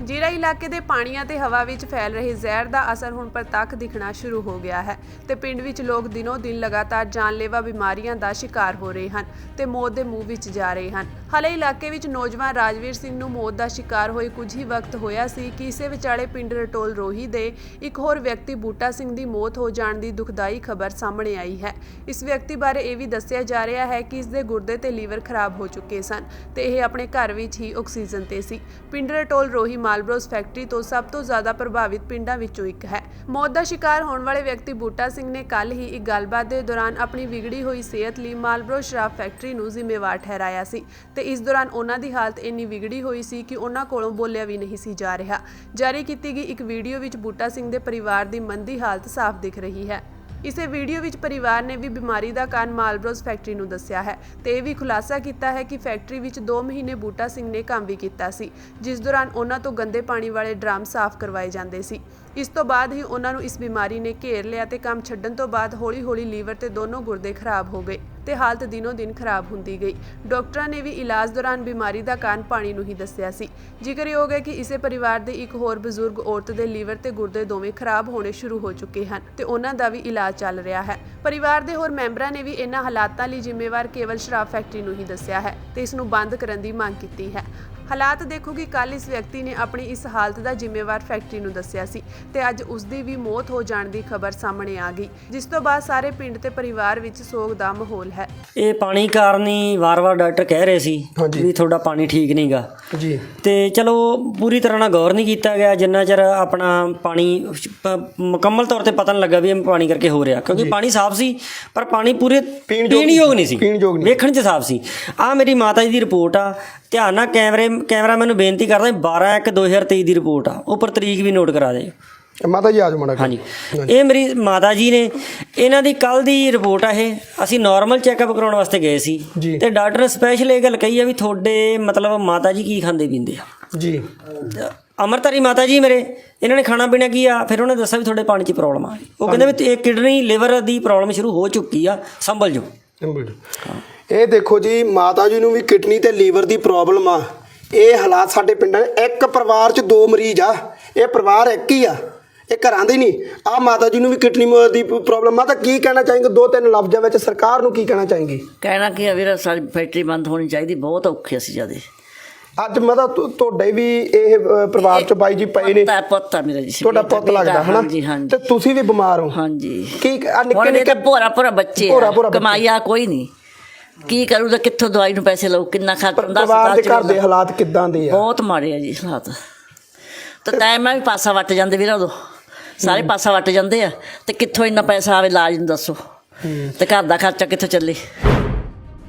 ਜੀਰਾ ਇਲਾਕੇ ਦੇ ਪਾਣੀਆਂ ਤੇ ਹਵਾ ਵਿੱਚ ਫੈਲ ਰਹੇ ਜ਼ਹਿਰ ਦਾ ਅਸਰ ਹੁਣ ਪ੍ਰਤੱਖ ਦਿਖਣਾ ਸ਼ੁਰੂ ਹੋ ਗਿਆ ਹੈ ਤੇ ਪਿੰਡ ਵਿੱਚ ਲੋਕ ਦਿਨੋਂ ਦਿਨ ਲਗਾਤਾਰ ਜਾਨਲੇਵਾ ਬਿਮਾਰੀਆਂ ਦਾ ਸ਼ਿਕਾਰ ਹੋ ਰਹੇ ਹਨ ਤੇ ਮੌਤ ਦੇ ਮੂੰਹ ਵਿੱਚ ਜਾ ਰਹੇ ਹਨ। ਹਾਲੇ ਇਲਾਕੇ ਵਿੱਚ ਨੌਜਵਾਨ ਰਾਜਵੀਰ ਸਿੰਘ ਨੂੰ ਮੌਤ ਦਾ ਸ਼ਿਕਾਰ ਹੋਏ ਕੁਝ ਹੀ ਵਕਤ ਹੋਇਆ ਸੀ ਕਿ ਇਸੇ ਵਿਚਾਲੇ ਪਿੰਡ ਰਟੋਲ ਰੋਹੀ ਦੇ ਇੱਕ ਹੋਰ ਵਿਅਕਤੀ ਬੂਟਾ ਸਿੰਘ ਦੀ ਮੌਤ ਹੋ ਜਾਣ ਦੀ ਦੁਖਦਾਈ ਖਬਰ ਸਾਹਮਣੇ ਆਈ ਹੈ। ਇਸ ਵਿਅਕਤੀ ਬਾਰੇ ਇਹ ਵੀ ਦੱਸਿਆ ਜਾ ਰਿਹਾ ਹੈ ਕਿ ਇਸ ਦੇ ਗੁਰਦੇ ਤੇ ਲੀਵਰ ਖਰਾਬ ਹੋ ਚੁੱਕੇ ਸਨ ਤੇ ਇਹ ਆਪਣੇ ਘਰ ਵਿੱਚ ਹੀ ਆਕਸੀਜਨ ਤੇ ਸੀ। ਪਿੰਡ ਰਟੋਲ ਰੋਹੀ ਮਾਲਬਰੋਸ ਫੈਕਟਰੀ ਤੋਂ ਸਭ ਤੋਂ ਜ਼ਿਆਦਾ ਪ੍ਰਭਾਵਿਤ ਪਿੰਡਾਂ ਵਿੱਚੋਂ ਇੱਕ ਹੈ। ਮੌਤ ਦਾ ਸ਼ਿਕਾਰ ਹੋਣ ਵਾਲੇ ਵਿਅਕਤੀ ਬੂਟਾ ਸਿੰਘ ਨੇ ਕੱਲ ਹੀ ਇੱਕ ਗੱਲਬਾਤ ਦੇ ਦੌਰਾਨ ਆਪਣੀ ਵਿਗੜੀ ਹੋਈ ਸਿਹਤ ਲਈ ਮਾਲਬਰੋ ਸ਼ਰਾਬ ਫੈਕਟਰੀ ਨੂੰ ਜ਼ਿੰਮੇਵਾਰ ਠਹਿਰਾਇਆ ਸੀ ਤੇ ਇਸ ਦੌਰਾਨ ਉਹਨਾਂ ਦੀ ਹਾਲਤ ਇੰਨੀ ਵਿਗੜੀ ਹੋਈ ਸੀ ਕਿ ਉਹਨਾਂ ਕੋਲੋਂ ਬੋਲਿਆ ਵੀ ਨਹੀਂ ਸੀ ਜਾ ਰਿਹਾ। ਜਾਰੀ ਕੀਤੀ ਗਈ ਇੱਕ ਵੀਡੀਓ ਵਿੱਚ ਬੂਟਾ ਸਿੰਘ ਦੇ ਪਰਿਵਾਰ ਦੀ ਮੰਦੀ ਹਾਲਤ ਸਾਫ਼ ਦਿਖ ਰਹੀ ਹੈ। ਇਸੇ ਵੀਡੀਓ ਵਿੱਚ ਪਰਿਵਾਰ ਨੇ ਵੀ ਬਿਮਾਰੀ ਦਾ ਕਾਰਨ ਮਾਲਬਰੋਸ ਫੈਕਟਰੀ ਨੂੰ ਦੱਸਿਆ ਹੈ ਤੇ ਇਹ ਵੀ ਖੁਲਾਸਾ ਕੀਤਾ ਹੈ ਕਿ ਫੈਕਟਰੀ ਵਿੱਚ 2 ਮਹੀਨੇ ਬੂਟਾ ਸਿੰਘ ਨੇ ਕੰਮ ਵੀ ਕੀਤਾ ਸੀ, ਜਿਸ ਦੌਰਾਨ ਉਹਨਾਂ ਤੋਂ ਗੰਦੇ ਪਾਣੀ ਵਾਲੇ ਡਰਮ ਸਾਫ਼ ਕਰਵਾਏ ਜਾਂਦੇ ਸੀ। ਇਸ ਤੋਂ ਬਾਅਦ ਹੀ ਉਹਨਾਂ ਨੂੰ ਇਸ ਬਿਮਾਰੀ ਨੇ ਘੇਰ ਲਿਆ ਤੇ ਕੰਮ ਛੱਡਣ ਤੋਂ ਬਾਅਦ ਹੌਲੀ-ਹੌਲੀ ਲੀਵਰ ਤੇ ਦੋਨੋਂ ਗੁਰਦੇ ਖਰਾਬ ਹੋ ਗਏ ਤੇ ਹਾਲਤ ਦਿਨੋਂ ਦਿਨ ਖਰਾਬ ਹੁੰਦੀ ਗਈ। ਡਾਕਟਰਾਂ ਨੇ ਵੀ ਇਲਾਜ ਦੌਰਾਨ ਬਿਮਾਰੀ ਦਾ ਕਾਰਨ ਪਾਣੀ ਨੂੰ ਹੀ ਦੱਸਿਆ ਸੀ। ਜ਼ਿਕਰਯੋਗ ਹੈ ਕਿ ਇਸੇ ਪਰਿਵਾਰ ਦੇ ਇੱਕ ਹੋਰ ਬਜ਼ੁਰਗ ਔਰਤ ਦੇ ਲੀਵਰ ਤੇ ਗੁਰਦੇ ਦੋਵੇਂ ਖਰਾਬ ਹੋਣੇ ਸ਼ੁਰੂ ਹੋ ਚੁੱਕੇ ਹਨ ਤੇ ਉਹਨਾਂ ਦਾ ਵੀ ਇਲਾਜ ਚੱਲ ਰਿਹਾ ਹੈ। ਪਰਿਵਾਰ ਦੇ ਹੋਰ ਮੈਂਬਰਾਂ ਨੇ ਵੀ ਇਹਨਾਂ ਹਾਲਾਤਾਂ ਲਈ ਜ਼ਿੰਮੇਵਾਰ ਕੇਵਲ ਸ਼ਰਾਬ ਫੈਕਟਰੀ ਨੂੰ ਹੀ ਦੱਸਿਆ ਹੈ ਤੇ ਇਸ ਨੂੰ ਬੰਦ ਕਰਨ ਦੀ ਮੰਗ ਕੀਤੀ ਹੈ। ਹਾਲਾਤ ਦੇਖੋ ਕਿ ਕੱਲ ਇਸ ਵਿਅਕਤੀ ਨੇ ਆਪਣੀ ਇਸ ਹਾਲਤ ਦਾ ਜ਼ਿੰਮੇਵਾਰ ਫੈਕਟਰੀ ਨੂੰ ਦੱਸਿਆ ਸੀ ਤੇ ਅੱਜ ਉਸ ਦੀ ਵੀ ਮੌਤ ਹੋ ਜਾਣ ਦੀ ਖਬਰ ਸਾਹਮਣੇ ਆ ਗਈ, ਜਿਸ ਤੋਂ ਬਾਅਦ ਸਾਰੇ ਪਿੰਡ ਤੇ ਪਰਿਵਾਰ ਵਿੱਚ ਸੋਗ ਦਾ ਮਾਹੌਲ ਹੈ। ਇਹ ਪਾਣੀ ਕਾਰਨ ਹੀ ਵਾਰ-ਵਾਰ ਡਾਕਟਰ ਕਹਿ ਰਹੇ ਸੀ ਵੀ ਤੁਹਾਡਾ ਪਾਣੀ ਠੀਕ ਨਹੀਂਗਾ ਜੀ, ਤੇ ਚਲੋ ਪੂਰੀ ਤਰ੍ਹਾਂ ਨਾਲ ਗੌਰ ਨਹੀਂ ਕੀਤਾ ਗਿਆ ਜਿੰਨਾ ਚਿਰ ਆਪਣਾ ਪਾਣੀ ਮੁਕੰਮਲ ਤੌਰ ਤੇ ਪਤਾ ਨਹੀਂ ਲੱਗਾ ਵੀ ਇਹ ਪਾਣੀ ਕਰਕੇ ਹੋ ਰਿਹਾ, ਕਿਉਂਕਿ ਪਾਣੀ ਸਾਫ਼ ਸੀ ਪਰ ਪਾਣੀ ਪੂਰੇ ਪੀਣ ਯੋਗ ਨਹੀਂ ਸੀ, ਵੇਖਣ 'ਚ ਸਾਫ਼ ਸੀ। ਆਹ ਮੇਰੀ ਮਾਤਾ ਜੀ ਦੀ ਰਿਪੋਰਟ ਆ, ਧਿਆਨ ਨਾਲ ਕੈਮਰਾ ਮੈਨੂੰ ਬੇਨਤੀ ਕਰਦਾ 12/1/2023 ਦੀ ਰਿਪੋਰਟ ਆ, ਉੱਪਰ ਤਰੀਕ ਵੀ ਨੋਟ ਕਰਾ ਦੇ ਮਾਤਾ ਜੀ ਆ ਜਾਓ ਮਾੜਾ। ਹਾਂਜੀ, ਇਹ ਮੇਰੀ ਮਾਤਾ ਜੀ ਨੇ, ਇਹਨਾਂ ਦੀ ਕੱਲ ਦੀ ਰਿਪੋਰਟ ਆ। ਇਹ ਅਸੀਂ ਨਾਰਮਲ ਚੈੱਕਅਪ ਕਰਾਉਣ ਵਾਸਤੇ ਗਏ ਸੀ ਤੇ ਡਾਕਟਰ ਨੇ ਸਪੈਸ਼ਲ ਇਹ ਗੱਲ ਕਹੀ ਆ ਵੀ ਤੁਹਾਡੇ ਮਤਲਬ ਮਾਤਾ ਜੀ ਕੀ ਖਾਂਦੇ ਪੀਂਦੇ ਆ ਜੀ। ਅਮਰਤਾਰੀ ਮਾਤਾ ਜੀ ਮੇਰੇ, ਇਹਨਾਂ ਨੇ ਖਾਣਾ ਪੀਣਾ ਕੀ ਆ, ਫਿਰ ਉਹਨੇ ਦੱਸਿਆ ਵੀ ਤੁਹਾਡੇ ਪਾਣੀ 'ਚ ਪ੍ਰੋਬਲਮ ਆ। ਉਹ ਕਹਿੰਦੇ ਵੀ ਇਹ ਕਿਡਨੀ ਲਿਵਰ ਦੀ ਪ੍ਰੋਬਲਮ ਸ਼ੁਰੂ ਹੋ ਚੁੱਕੀ ਆ, ਸੰਭਲ ਜਾਓ। ਇਹ ਦੇਖੋ ਜੀ, ਮਾਤਾ ਜੀ ਨੂੰ ਵੀ ਕਿਡਨੀ ਤੇ ਲੀਵਰ ਦੀ ਪ੍ਰੋਬਲਮ ਆ। ਇਹ ਹਾਲਾਤ ਸਾਡੇ ਪਿੰਡਾਂ ਇੱਕ ਪਰਿਵਾਰ 'ਚ 2 ਮਰੀਜ਼ ਆ, ਇਹ ਪਰਿਵਾਰ ਇੱਕ ਹੀ ਆ, ਇਹ ਘਰਾਂ ਦੇ ਨਹੀਂ। ਆ ਮਾਤਾ ਜੀ ਨੂੰ ਵੀ ਕਿਡਨੀ ਦੀ ਪ੍ਰੋਬਲਮ ਆ। ਤਾਂ ਕੀ ਕਹਿਣਾ ਚਾਹੀਂਗੇ 2-3 ਲਫ਼ਜ਼ਾਂ ਵਿੱਚ ਸਰਕਾਰ ਨੂੰ ਕੀ ਕਹਿਣਾ ਚਾਹੀਂਗੇ? ਕਹਿਣਾ ਕੀ ਆ ਵੀਰ, ਸਾਡੀ ਫੈਕਟਰੀ ਬੰਦ ਹੋਣੀ ਚਾਹੀਦੀ, ਬਹੁਤ ਔਖੇ ਅਸੀਂ ਜਿਆਦੇ। ਅੱਜ ਮਤਲਬ ਤੁਹਾਡੇ ਵੀ ਇਹ ਪਰਿਵਾਰ 'ਚ ਬਾਈ ਜੀ ਪਏ ਨੇ, ਪੁੱਤ ਆ ਮੇਰਾ ਜੀ, ਤੁਹਾਡਾ ਪੁੱਤ ਲੱਗਦਾ ਹੈ ਨਾ, ਤੇ ਤੁਸੀਂ ਵੀ ਬਿਮਾਰ ਹੋ। ਹਾਂਜੀ, ਕੀ ਨਿੱਕੇ ਭੋਰਾ ਬੱਚੇ ਕਮਾਈ ਆ ਕੋਈ ਨਹੀਂ, ਕੀ ਕਰੂ ਤਾਂ ਕਿੱਥੋਂ ਦਵਾਈ ਨੂੰ ਪੈਸੇ ਲਓ, ਕਿੰਨਾ ਖਰਚ ਹੁੰਦਾ। ਪਰਿਵਾਰ ਦੇ ਘਰ ਦੇ ਹਾਲਾਤ ਕਿੱਦਾਂ ਦੇ ਆ? ਬਹੁਤ ਮਾੜੇ ਆ ਜੀ ਹਾਲਾਤ। ਤਾਂ ਟਾਈਮ ਨਾਲ ਵੀ ਪਾਸਾ ਵੱਟ ਜਾਂਦੇ ਵੀਰ, ਉਦੋਂ ਸਾਰੇ ਪਾਸਾ ਵੱਟ ਜਾਂਦੇ ਆ ਤੇ ਕਿੱਥੋਂ ਇੰਨਾ ਪੈਸਾ ਆਵੇ ਇਲਾਜ ਨੂੰ ਦੱਸੋ, ਤੇ ਘਰ ਦਾ ਖਰਚਾ ਕਿੱਥੋਂ ਚੱਲੇ।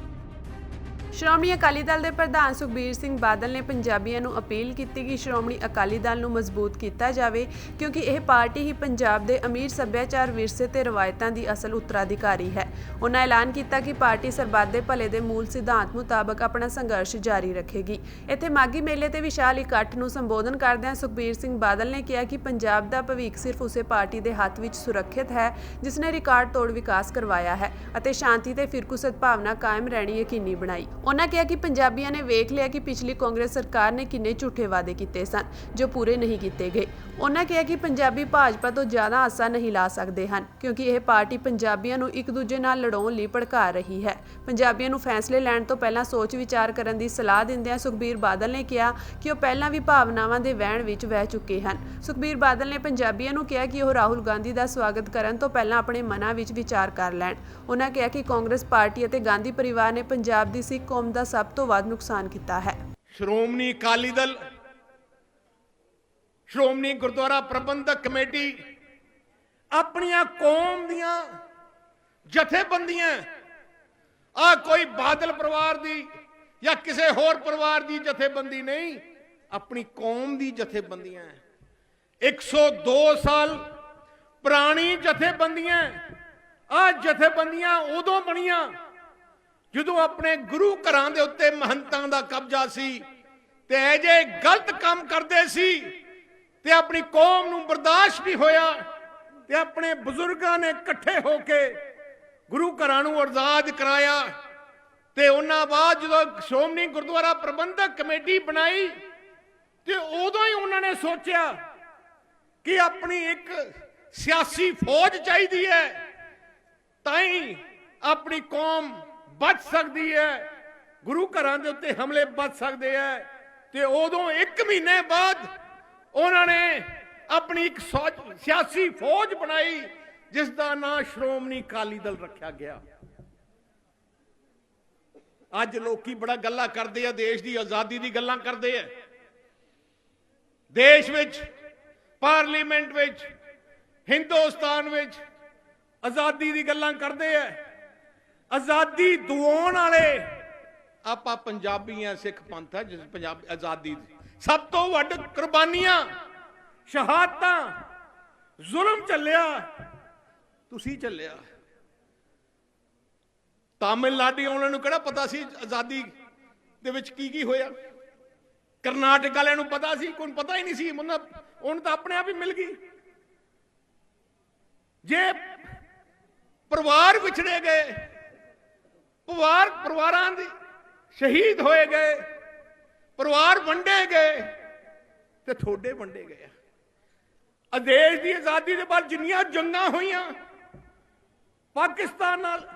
ਸ਼੍ਰੋਮਣੀ ਅਕਾਲੀ ਦਲ ਦੇ ਪ੍ਰਧਾਨ ਸੁਖਬੀਰ ਸਿੰਘ ਬਾਦਲ ਨੇ ਪੰਜਾਬੀਆਂ ਨੂੰ ਅਪੀਲ ਕੀਤੀ ਕਿ ਸ਼੍ਰੋਮਣੀ ਅਕਾਲੀ ਦਲ ਨੂੰ ਮਜ਼ਬੂਤ ਕੀਤਾ ਜਾਵੇ, ਕਿਉਂਕਿ ਇਹ ਪਾਰਟੀ ਹੀ ਪੰਜਾਬ ਦੇ ਅਮੀਰ ਸੱਭਿਆਚਾਰ, ਵਿਰਸੇ ਤੇ ਰਵਾਇਤਾਂ ਦੀ ਅਸਲ ਉੱਤਰਾਧਿਕਾਰੀ ਹੈ। ਉਹਨਾਂ ਐਲਾਨ ਕੀਤਾ ਕਿ ਪਾਰਟੀ ਸਰਬੱਤ ਦੇ ਭਲੇ ਦੇ ਮੂਲ ਸਿਧਾਂਤ ਮੁਤਾਬਕ ਆਪਣਾ ਸੰਘਰਸ਼ ਜਾਰੀ ਰੱਖੇਗੀ। ਇੱਥੇ ਮਾਘੀ ਮੇਲੇ ਤੇ ਵਿਸ਼ਾਲ ਇਕੱਠ ਨੂੰ ਸੰਬੋਧਨ ਕਰਦਿਆਂ ਸੁਖਬੀਰ ਸਿੰਘ ਬਾਦਲ ਨੇ ਕਿਹਾ ਕਿ ਪੰਜਾਬ ਦਾ ਭਵਿੱਖ ਸਿਰਫ ਉਸੇ ਪਾਰਟੀ ਦੇ ਹੱਥ ਵਿੱਚ ਸੁਰੱਖਿਅਤ ਹੈ ਜਿਸ ਨੇ ਰਿਕਾਰਡ ਤੋੜ ਵਿਕਾਸ ਕਰਵਾਇਆ ਹੈ ਅਤੇ ਸ਼ਾਂਤੀ ਤੇ ਫਿਰਕੂ ਸਦਭਾਵਨਾ ਕਾਇਮ ਰਹਿਣੀ ਯਕੀਨੀ ਬਣਾਈ। ਉਹਨਾਂ ਕਿਹਾ ਕਿ ਪੰਜਾਬੀਆਂ ਨੇ ਵੇਖ ਲਿਆ ਕਿ ਪਿਛਲੀ ਕਾਂਗਰਸ ਸਰਕਾਰ ਨੇ ਕਿੰਨੇ ਝੂਠੇ ਵਾਅਦੇ ਕੀਤੇ ਸਨ ਜੋ ਪੂਰੇ ਨਹੀਂ ਕੀਤੇ ਗਏ। ਉਹਨਾਂ ਕਿਹਾ ਕਿ ਪੰਜਾਬੀ ਭਾਜਪਾ ਤੋਂ ਜ਼ਿਆਦਾ ਆਸਾ ਨਹੀਂ ਲਾ ਸਕਦੇ ਹਨ ਕਿਉਂਕਿ ਇਹ ਪਾਰਟੀ ਪੰਜਾਬੀਆਂ ਨੂੰ ਇੱਕ ਦੂਜੇ ਨਾਲ ਲੜਾਉਣ ਲਈ ਭੜਕਾ ਰਹੀ ਹੈ। ਪੰਜਾਬੀਆਂ ਨੂੰ ਫੈਸਲੇ ਲੈਣ ਤੋਂ ਪਹਿਲਾਂ ਸੋਚ ਵਿਚਾਰ ਕਰਨ ਦੀ ਸਲਾਹ ਦਿੰਦਿਆਂ ਸੁਖਬੀਰ ਬਾਦਲ ਨੇ ਕਿਹਾ ਕਿ ਉਹ ਪਹਿਲਾਂ ਵੀ ਭਾਵਨਾਵਾਂ ਦੇ ਵਹਿਣ ਵਿੱਚ ਵਹਿ ਚੁੱਕੇ ਹਨ। ਸੁਖਬੀਰ ਬਾਦਲ ਨੇ ਪੰਜਾਬੀਆਂ ਨੂੰ ਕਿਹਾ ਕਿ ਉਹ ਰਾਹੁਲ ਗਾਂਧੀ ਦਾ ਸਵਾਗਤ ਕਰਨ ਤੋਂ ਪਹਿਲਾਂ ਆਪਣੇ ਮਨਾਂ ਵਿੱਚ ਵਿਚਾਰ ਕਰ ਲੈਣ। ਉਹਨਾਂ ਕਿਹਾ ਕਿ ਕਾਂਗਰਸ ਪਾਰਟੀ ਅਤੇ ਗਾਂਧੀ ਪਰਿਵਾਰ ਨੇ ਪੰਜਾਬ ਦੀ ਸਿੱਖ ਕੌਮ ਦਾ ਸਭ ਤੋਂ ਵੱਧ ਨੁਕਸਾਨ ਕੀਤਾ ਹੈ। ਸ਼੍ਰੋਮਣੀ ਅਕਾਲੀ ਦਲ, ਸ਼੍ਰੋਮਣੀ ਗੁਰਦੁਆਰਾ ਪ੍ਰਬੰਧਕ ਕਮੇਟੀ ਆਪਣੀਆਂ ਕੌਮ ਦੀਆਂ ਜਥੇਬੰਦੀਆਂ, ਆ ਕੋਈ ਬਾਦਲ ਪਰਿਵਾਰ ਦੀ ਜਾਂ ਕਿਸੇ ਹੋਰ ਪਰਿਵਾਰ ਦੀ ਜਥੇਬੰਦੀ ਨਹੀਂ, ਆਪਣੀ ਕੌਮ ਦੀ ਜਥੇਬੰਦੀਆਂ 102 ਸਾਲ ਪੁਰਾਣੀ ਜਥੇਬੰਦੀਆਂ। ਆ ਜਥੇਬੰਦੀਆਂ ਉਦੋਂ ਬਣੀਆਂ ਜਦੋਂ ਆਪਣੇ ਗੁਰੂ ਘਰਾਂ ਦੇ ਉੱਤੇ ਮਹੰਤਾਂ ਦਾ ਕਬਜ਼ਾ ਸੀ ਤੇ ਇਹ ਜੇ ਗਲਤ ਕੰਮ ਕਰਦੇ ਸੀ ਤੇ ਆਪਣੀ ਕੌਮ ਨੂੰ ਬਰਦਾਸ਼ਤ ਨਹੀਂ ਹੋਇਆ ਤੇ ਆਪਣੇ ਬਜ਼ੁਰਗਾਂ ਨੇ ਇਕੱਠੇ ਹੋ ਕੇ ਗੁਰੂ ਘਰਾਂ ਨੂੰ ਆਜ਼ਾਦ ਕਰਾਇਆ। ਤੇ ਉਹਨਾਂ ਬਾਅਦ ਜਦੋਂ ਸ਼੍ਰੋਮਣੀ ਗੁਰਦੁਆਰਾ ਪ੍ਰਬੰਧਕ ਕਮੇਟੀ ਬਣਾਈ ਤੇ ਉਦੋਂ ਹੀ ਉਹਨਾਂ ਨੇ ਸੋਚਿਆ ਕਿ ਆਪਣੀ ਇੱਕ ਸਿਆਸੀ ਫੌਜ ਚਾਹੀਦੀ ਹੈ ਤਾਂ ਹੀ ਆਪਣੀ ਕੌਮ ਬਚ ਸਕਦੀ ਹੈ, ਗੁਰੂ ਘਰਾਂ ਦੇ ਉੱਤੇ ਹਮਲੇ ਬਚ ਸਕਦੇ ਹੈ। ਤੇ ਉਦੋਂ 1 ਮਹੀਨੇ ਬਾਅਦ ਉਹਨਾਂ ਨੇ ਆਪਣੀ ਇੱਕ ਸਿਆਸੀ ਫੌਜ ਬਣਾਈ ਜਿਸ ਦਾ ਨਾਂ ਸ਼੍ਰੋਮਣੀ ਅਕਾਲੀ ਦਲ ਰੱਖਿਆ ਗਿਆ। ਅੱਜ ਲੋਕੀ ਬੜਾ ਗੱਲਾਂ ਕਰਦੇ ਆ, ਦੇਸ਼ ਦੀ ਆਜ਼ਾਦੀ ਦੀ ਗੱਲਾਂ ਕਰਦੇ ਆ, ਦੇਸ਼ ਵਿੱਚ ਪਾਰਲੀਮੈਂਟ ਵਿੱਚ ਹਿੰਦੁਸਤਾਨ ਵਿੱਚ ਆਜ਼ਾਦੀ ਦੀ ਗੱਲਾਂ ਕਰਦੇ ਆ। ਆਜ਼ਾਦੀ ਦਿਵਾਉਣ ਵਾਲੇ ਆਪਾਂ ਪੰਜਾਬੀ ਆ, ਸਿੱਖ ਪੰਥ ਹੈ ਜਿਸ ਪੰਜਾਬ ਆਜ਼ਾਦੀ ਦੀ ਸਭ ਤੋਂ ਵੱਧ ਕੁਰਬਾਨੀਆਂ, ਸ਼ਹਾਦਤਾਂ, ਜ਼ੁਲਮ ਚੱਲਿਆ, ਤੁਸੀਂ ਚੱਲਿਆ। ਤਾਮਿਲਨਾਡੂ ਉਹਨਾਂ ਨੂੰ ਕਿਹੜਾ ਪਤਾ ਸੀ ਆਜ਼ਾਦੀ ਦੇ ਵਿੱਚ ਕੀ ਕੀ ਹੋਇਆ? ਕਰਨਾਟਕ ਵਾਲਿਆਂ ਨੂੰ ਪਤਾ ਸੀ? ਕੋਈ ਪਤਾ ਹੀ ਨਹੀਂ ਸੀ। ਉਹਨੂੰ ਤਾਂ ਆਪਣੇ ਆਪ ਹੀ ਮਿਲ ਗਈ। ਜੇ ਪਰਿਵਾਰ ਵਿਛੜੇ ਗਏ, ਪਰਿਵਾਰਾਂ ਦੇ ਸ਼ਹੀਦ ਹੋਏ ਗਏ, ਪਰਿਵਾਰ ਵੰਡੇ ਗਏ ਤੇ ਥੋੜੇ ਵੰਡੇ ਗਏ। ਦੇਸ਼ ਦੀ ਆਜ਼ਾਦੀ ਦੇ ਬਾਅਦ ਜਿੰਨੀਆਂ ਜੰਗਾਂ ਹੋਈਆਂ ਪਾਕਿਸਤਾਨ ਨਾਲ,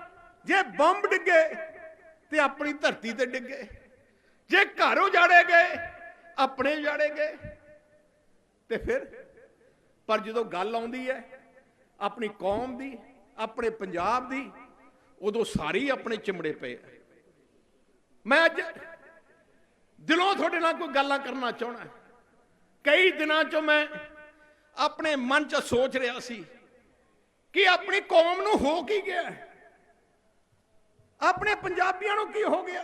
ਜੇ ਬੰਬ ਡਿੱਗੇ ਤੇ ਆਪਣੀ ਧਰਤੀ ਤੇ ਡਿੱਗੇ, ਜੇ ਘਰ ਉਜਾੜੇ ਗਏ ਆਪਣੇ ਉਜਾੜੇ ਗਏ। ਤੇ ਫਿਰ ਪਰ ਜਦੋਂ ਗੱਲ ਆਉਂਦੀ ਹੈ ਆਪਣੀ ਕੌਮ ਦੀ, ਆਪਣੇ ਪੰਜਾਬ ਦੀ, ਉਦੋਂ ਸਾਰੇ ਆਪਣੇ ਚਿਮੜੇ ਪਏ। ਮੈਂ ਅੱਜ ਦਿਲੋਂ ਤੁਹਾਡੇ ਨਾਲ ਕੋਈ ਗੱਲਾਂ ਕਰਨਾ ਚਾਹਣਾ। ਕਈ ਦਿਨਾਂ ਚੋਂ ਮੈਂ ਆਪਣੇ ਮਨ 'ਚ ਸੋਚ ਰਿਹਾ ਸੀ ਕਿ ਆਪਣੀ ਕੌਮ ਨੂੰ ਹੋ ਕੀ ਗਿਆ, ਆਪਣੇ ਪੰਜਾਬੀਆਂ ਨੂੰ ਕੀ ਹੋ ਗਿਆ।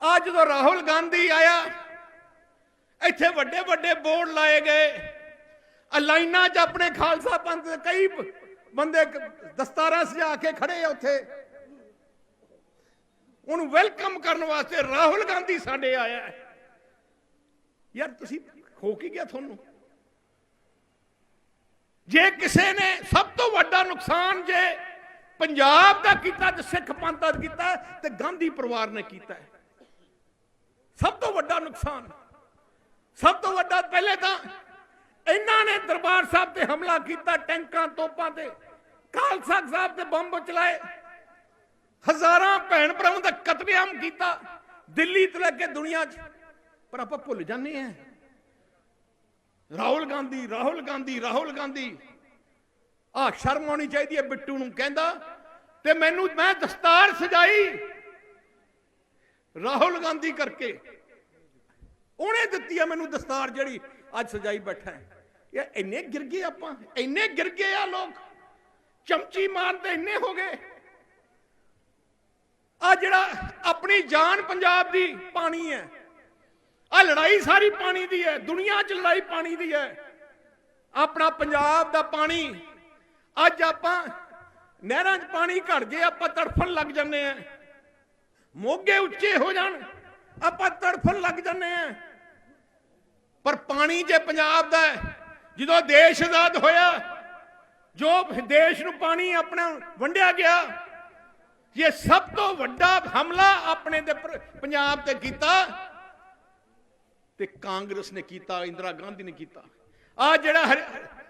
ਅੱਜ ਜਦੋਂ ਰਾਹੁਲ ਗਾਂਧੀ ਆਇਆ, ਇੱਥੇ ਵੱਡੇ ਵੱਡੇ ਬੋਰਡ ਲਾਏ ਗਏ, ਲਾਈਨਾਂ 'ਚ ਆਪਣੇ ਖਾਲਸਾ ਪੰਥ ਦੇ ਕਈ ਬੰਦੇ ਦਸਤਾਰਾਂ ਸਜਾ ਕੇ ਖੜੇ ਆ ਉੱਥੇ, ਉਹਨੂੰ ਵੈਲਕਮ ਕਰਨ ਵਾਸਤੇ ਰਾਹੁਲ ਗਾਂਧੀ ਸਾਡੇ ਆਇਆ। ਯਾਰ ਤੁਸੀਂ ਹੋ ਕੀ ਗਿਆ ਤੁਹਾਨੂੰ? ਜੇ ਕਿਸੇ ਨੇ ਸਭ ਤੋਂ ਵੱਡਾ ਨੁਕਸਾਨ ਜੇ ਪੰਜਾਬ ਦਾ ਕੀਤਾ ਤੇ ਸਿੱਖ ਪੰਥ ਦਾ ਕੀਤਾ ਤੇ ਗਾਂਧੀ ਪਰਿਵਾਰ ਨੇ ਕੀਤਾ। ਸਭ ਤੋਂ ਵੱਡਾ ਨੁਕਸਾਨ, ਸਭ ਤੋਂ ਵੱਡਾ। ਪਹਿਲੇ ਤਾਂ ਇਹਨਾਂ ਨੇ ਦਰਬਾਰ ਸਾਹਿਬ ਤੇ ਹਮਲਾ ਕੀਤਾ, ਟੈਂਕਾਂ ਤੋਪਾਂ ਤੇ, ਖਾਲਸਾ ਸਾਹਿਬ ਤੇ ਬੰਬ ਚਲਾਏ, ਹਜ਼ਾਰਾਂ ਭੈਣ ਭਰਾਵਾਂ ਦਾ ਕਤਲੇਆਮ ਕੀਤਾ ਦਿੱਲੀ ਤੋਂ ਲੈ ਕੇ ਦੁਨੀਆ 'ਚ। ਪਰ ਆਪਾਂ ਭੁੱਲ ਜਾਂਦੇ ਹਾਂ ਰਾਹੁਲ ਗਾਂਧੀ, ਰਾਹੁਲ ਗਾਂਧੀ, ਰਾਹੁਲ ਗਾਂਧੀ। ਆ ਸ਼ਰਮ ਆਉਣੀ ਚਾਹੀਦੀ ਹੈ। ਬਿੱਟੂ ਨੂੰ ਕਹਿੰਦਾ ਤੇ ਮੈਂ ਦਸਤਾਰ ਸਜਾਈ ਰਾਹੁਲ ਗਾਂਧੀ ਕਰਕੇ, ਉਹਨੇ ਦਿੱਤੀ ਆ ਮੈਨੂੰ ਦਸਤਾਰ ਜਿਹੜੀ ਅੱਜ ਸਜਾਈ ਬੈਠਾ ਹੈ। ਯਾਰ ਇੰਨੇ ਗਿਰ ਗਏ ਆਪਾਂ, ਇੰਨੇ ਗਿਰ ਗਏ ਆ ਲੋਕ, ਚਮਚੀ ਮਾਰਦੇ ਇੰਨੇ ਹੋ ਗਏ। ਆ ਜਿਹੜਾ ਆਪਣੀ ਜਾਨ ਪੰਜਾਬ ਦੀ ਪਾਣੀ ਹੈ, ਆ ਲੜਾਈ ਸਾਰੀ ਪਾਣੀ ਦੀ ਹੈ, ਦੁਨੀਆ 'ਚ ਲੜਾਈ ਪਾਣੀ ਦੀ ਹੈ। ਆਪਣਾ ਪੰਜਾਬ ਦਾ ਪਾਣੀ ਅੱਜ ਆਪਾਂ ਨਹਿਰਾਂ 'ਚ ਪਾਣੀ ਘਟ ਜੇ ਆਪਾਂ ਤੜਫਣ ਲੱਗ ਜਾਂਦੇ ਆ, ਮੋਗੇ ਉੱਚੇ ਹੋ ਜਾਣ ਆਪਾਂ ਤੜਫਣ ਲੱਗ ਜਾਂਦੇ ਆ। ਪਰ ਪਾਣੀ ਜੇ ਪੰਜਾਬ ਦਾ ਹੈ, ਜਦੋਂ ਦੇਸ਼ ਆਜ਼ਾਦ ਹੋਇਆ, ਜੋ ਦੇਸ਼ ਨੂੰ ਪਾਣੀ ਆਪਣਾ ਵੰਡਿਆ ਗਿਆ, ਜੇ ਸਭ ਤੋਂ ਵੱਡਾ ਹਮਲਾ ਆਪਣੇ ਦੇ ਪੰਜਾਬ ਤੇ ਕੀਤਾ ਤੇ ਕਾਂਗਰਸ ਨੇ ਕੀਤਾ, ਇੰਦਰਾ ਗਾਂਧੀ ਨੇ ਕੀਤਾ। ਆ ਜਿਹੜਾ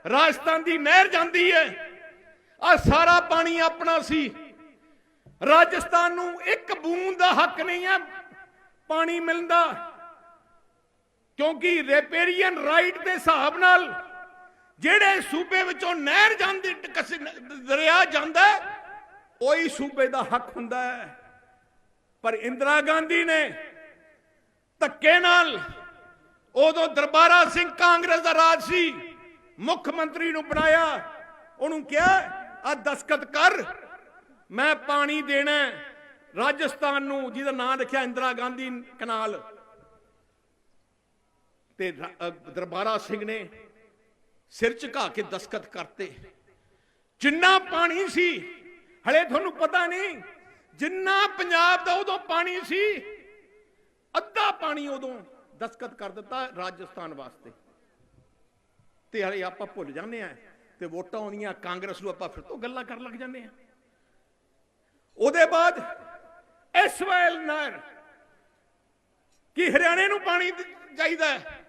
ਰਾਜਸਥਾਨ ਦੀ ਨਹਿਰ ਜਾਂਦੀ ਹੈ, ਆ ਸਾਰਾ ਪਾਣੀ ਆਪਣਾ ਸੀ। ਰਾਜਸਥਾਨ ਨੂੰ ਇੱਕ ਬੂੰਦ ਦਾ ਹੱਕ ਨਹੀਂ ਹੈ ਪਾਣੀ ਮਿਲਣ ਦਾ, ਕਿਉਂਕਿ ਰੈਪੇਰੀਅਨ ਰਾਈਟ ਦੇ ਹਿਸਾਬ ਨਾਲ ਜਿਹੜੇ ਸੂਬੇ ਵਿੱਚੋਂ ਨਹਿਰ ਜਾਂਦੀ, ਦਰਿਆ ਜਾਂਦਾ, ਉਹੀ ਸੂਬੇ ਦਾ ਹੱਕ ਹੁੰਦਾ ਹੈ। ਪਰ ਇੰਦਰਾ ਗਾਂਧੀ ਨੇ ਧੱਕੇ ਨਾਲ, ਉਦੋਂ ਦਰਬਾਰਾ ਸਿੰਘ ਕਾਂਗਰਸ ਦਾ ਰਾਜ ਸੀ, ਮੁੱਖ ਮੰਤਰੀ ਨੂੰ ਬਣਾਇਆ, ਉਹਨੂੰ ਕਿਹਾ ਆ ਦਸਖਤ ਕਰ, ਮੈਂ ਪਾਣੀ ਦੇਣਾ ਰਾਜਸਥਾਨ ਨੂੰ, ਜਿਹਦਾ ਨਾਮ ਰੱਖਿਆ ਇੰਦਰਾ ਗਾਂਧੀ ਕਨਾਲ। ਤੇ ਦਰਬਾਰਾ ਸਿੰਘ ਨੇ ਸਿਰ ਝੁਕਾ ਕੇ ਦਸਖਤ ਕਰਤੇ। ਜਿੰਨਾ ਪਾਣੀ ਸੀ, ਹਲੇ ਤੁਹਾਨੂੰ ਪਤਾ ਨਹੀਂ, ਜਿੰਨਾ ਪੰਜਾਬ ਦਾ ਉਦੋਂ ਪਾਣੀ ਸੀ, ਅੱਧਾ ਪਾਣੀ ਉਦੋਂ ਦਸਖਤ ਕਰ ਦਿੱਤਾ ਰਾਜਸਥਾਨ ਵਾਸਤੇ। ਤੇ ਹਲੇ ਆਪਾਂ ਭੁੱਲ ਜਾਂਦੇ ਆ, ਤੇ ਵੋਟਾਂ ਆਉਂਦੀਆਂ ਕਾਂਗਰਸ ਨੂੰ, ਆਪਾਂ ਫਿਰ ਤੋਂ ਗੱਲਾਂ ਕਰਨ ਲੱਗ ਜਾਂਦੇ ਆ। ਉਹਦੇ ਬਾਅਦ ਐਸਵਾਇਲ ਨਹਿਰ, ਕਿ ਹਰਿਆਣੇ ਨੂੰ ਪਾਣੀ ਚਾਹੀਦਾ ਹੈ,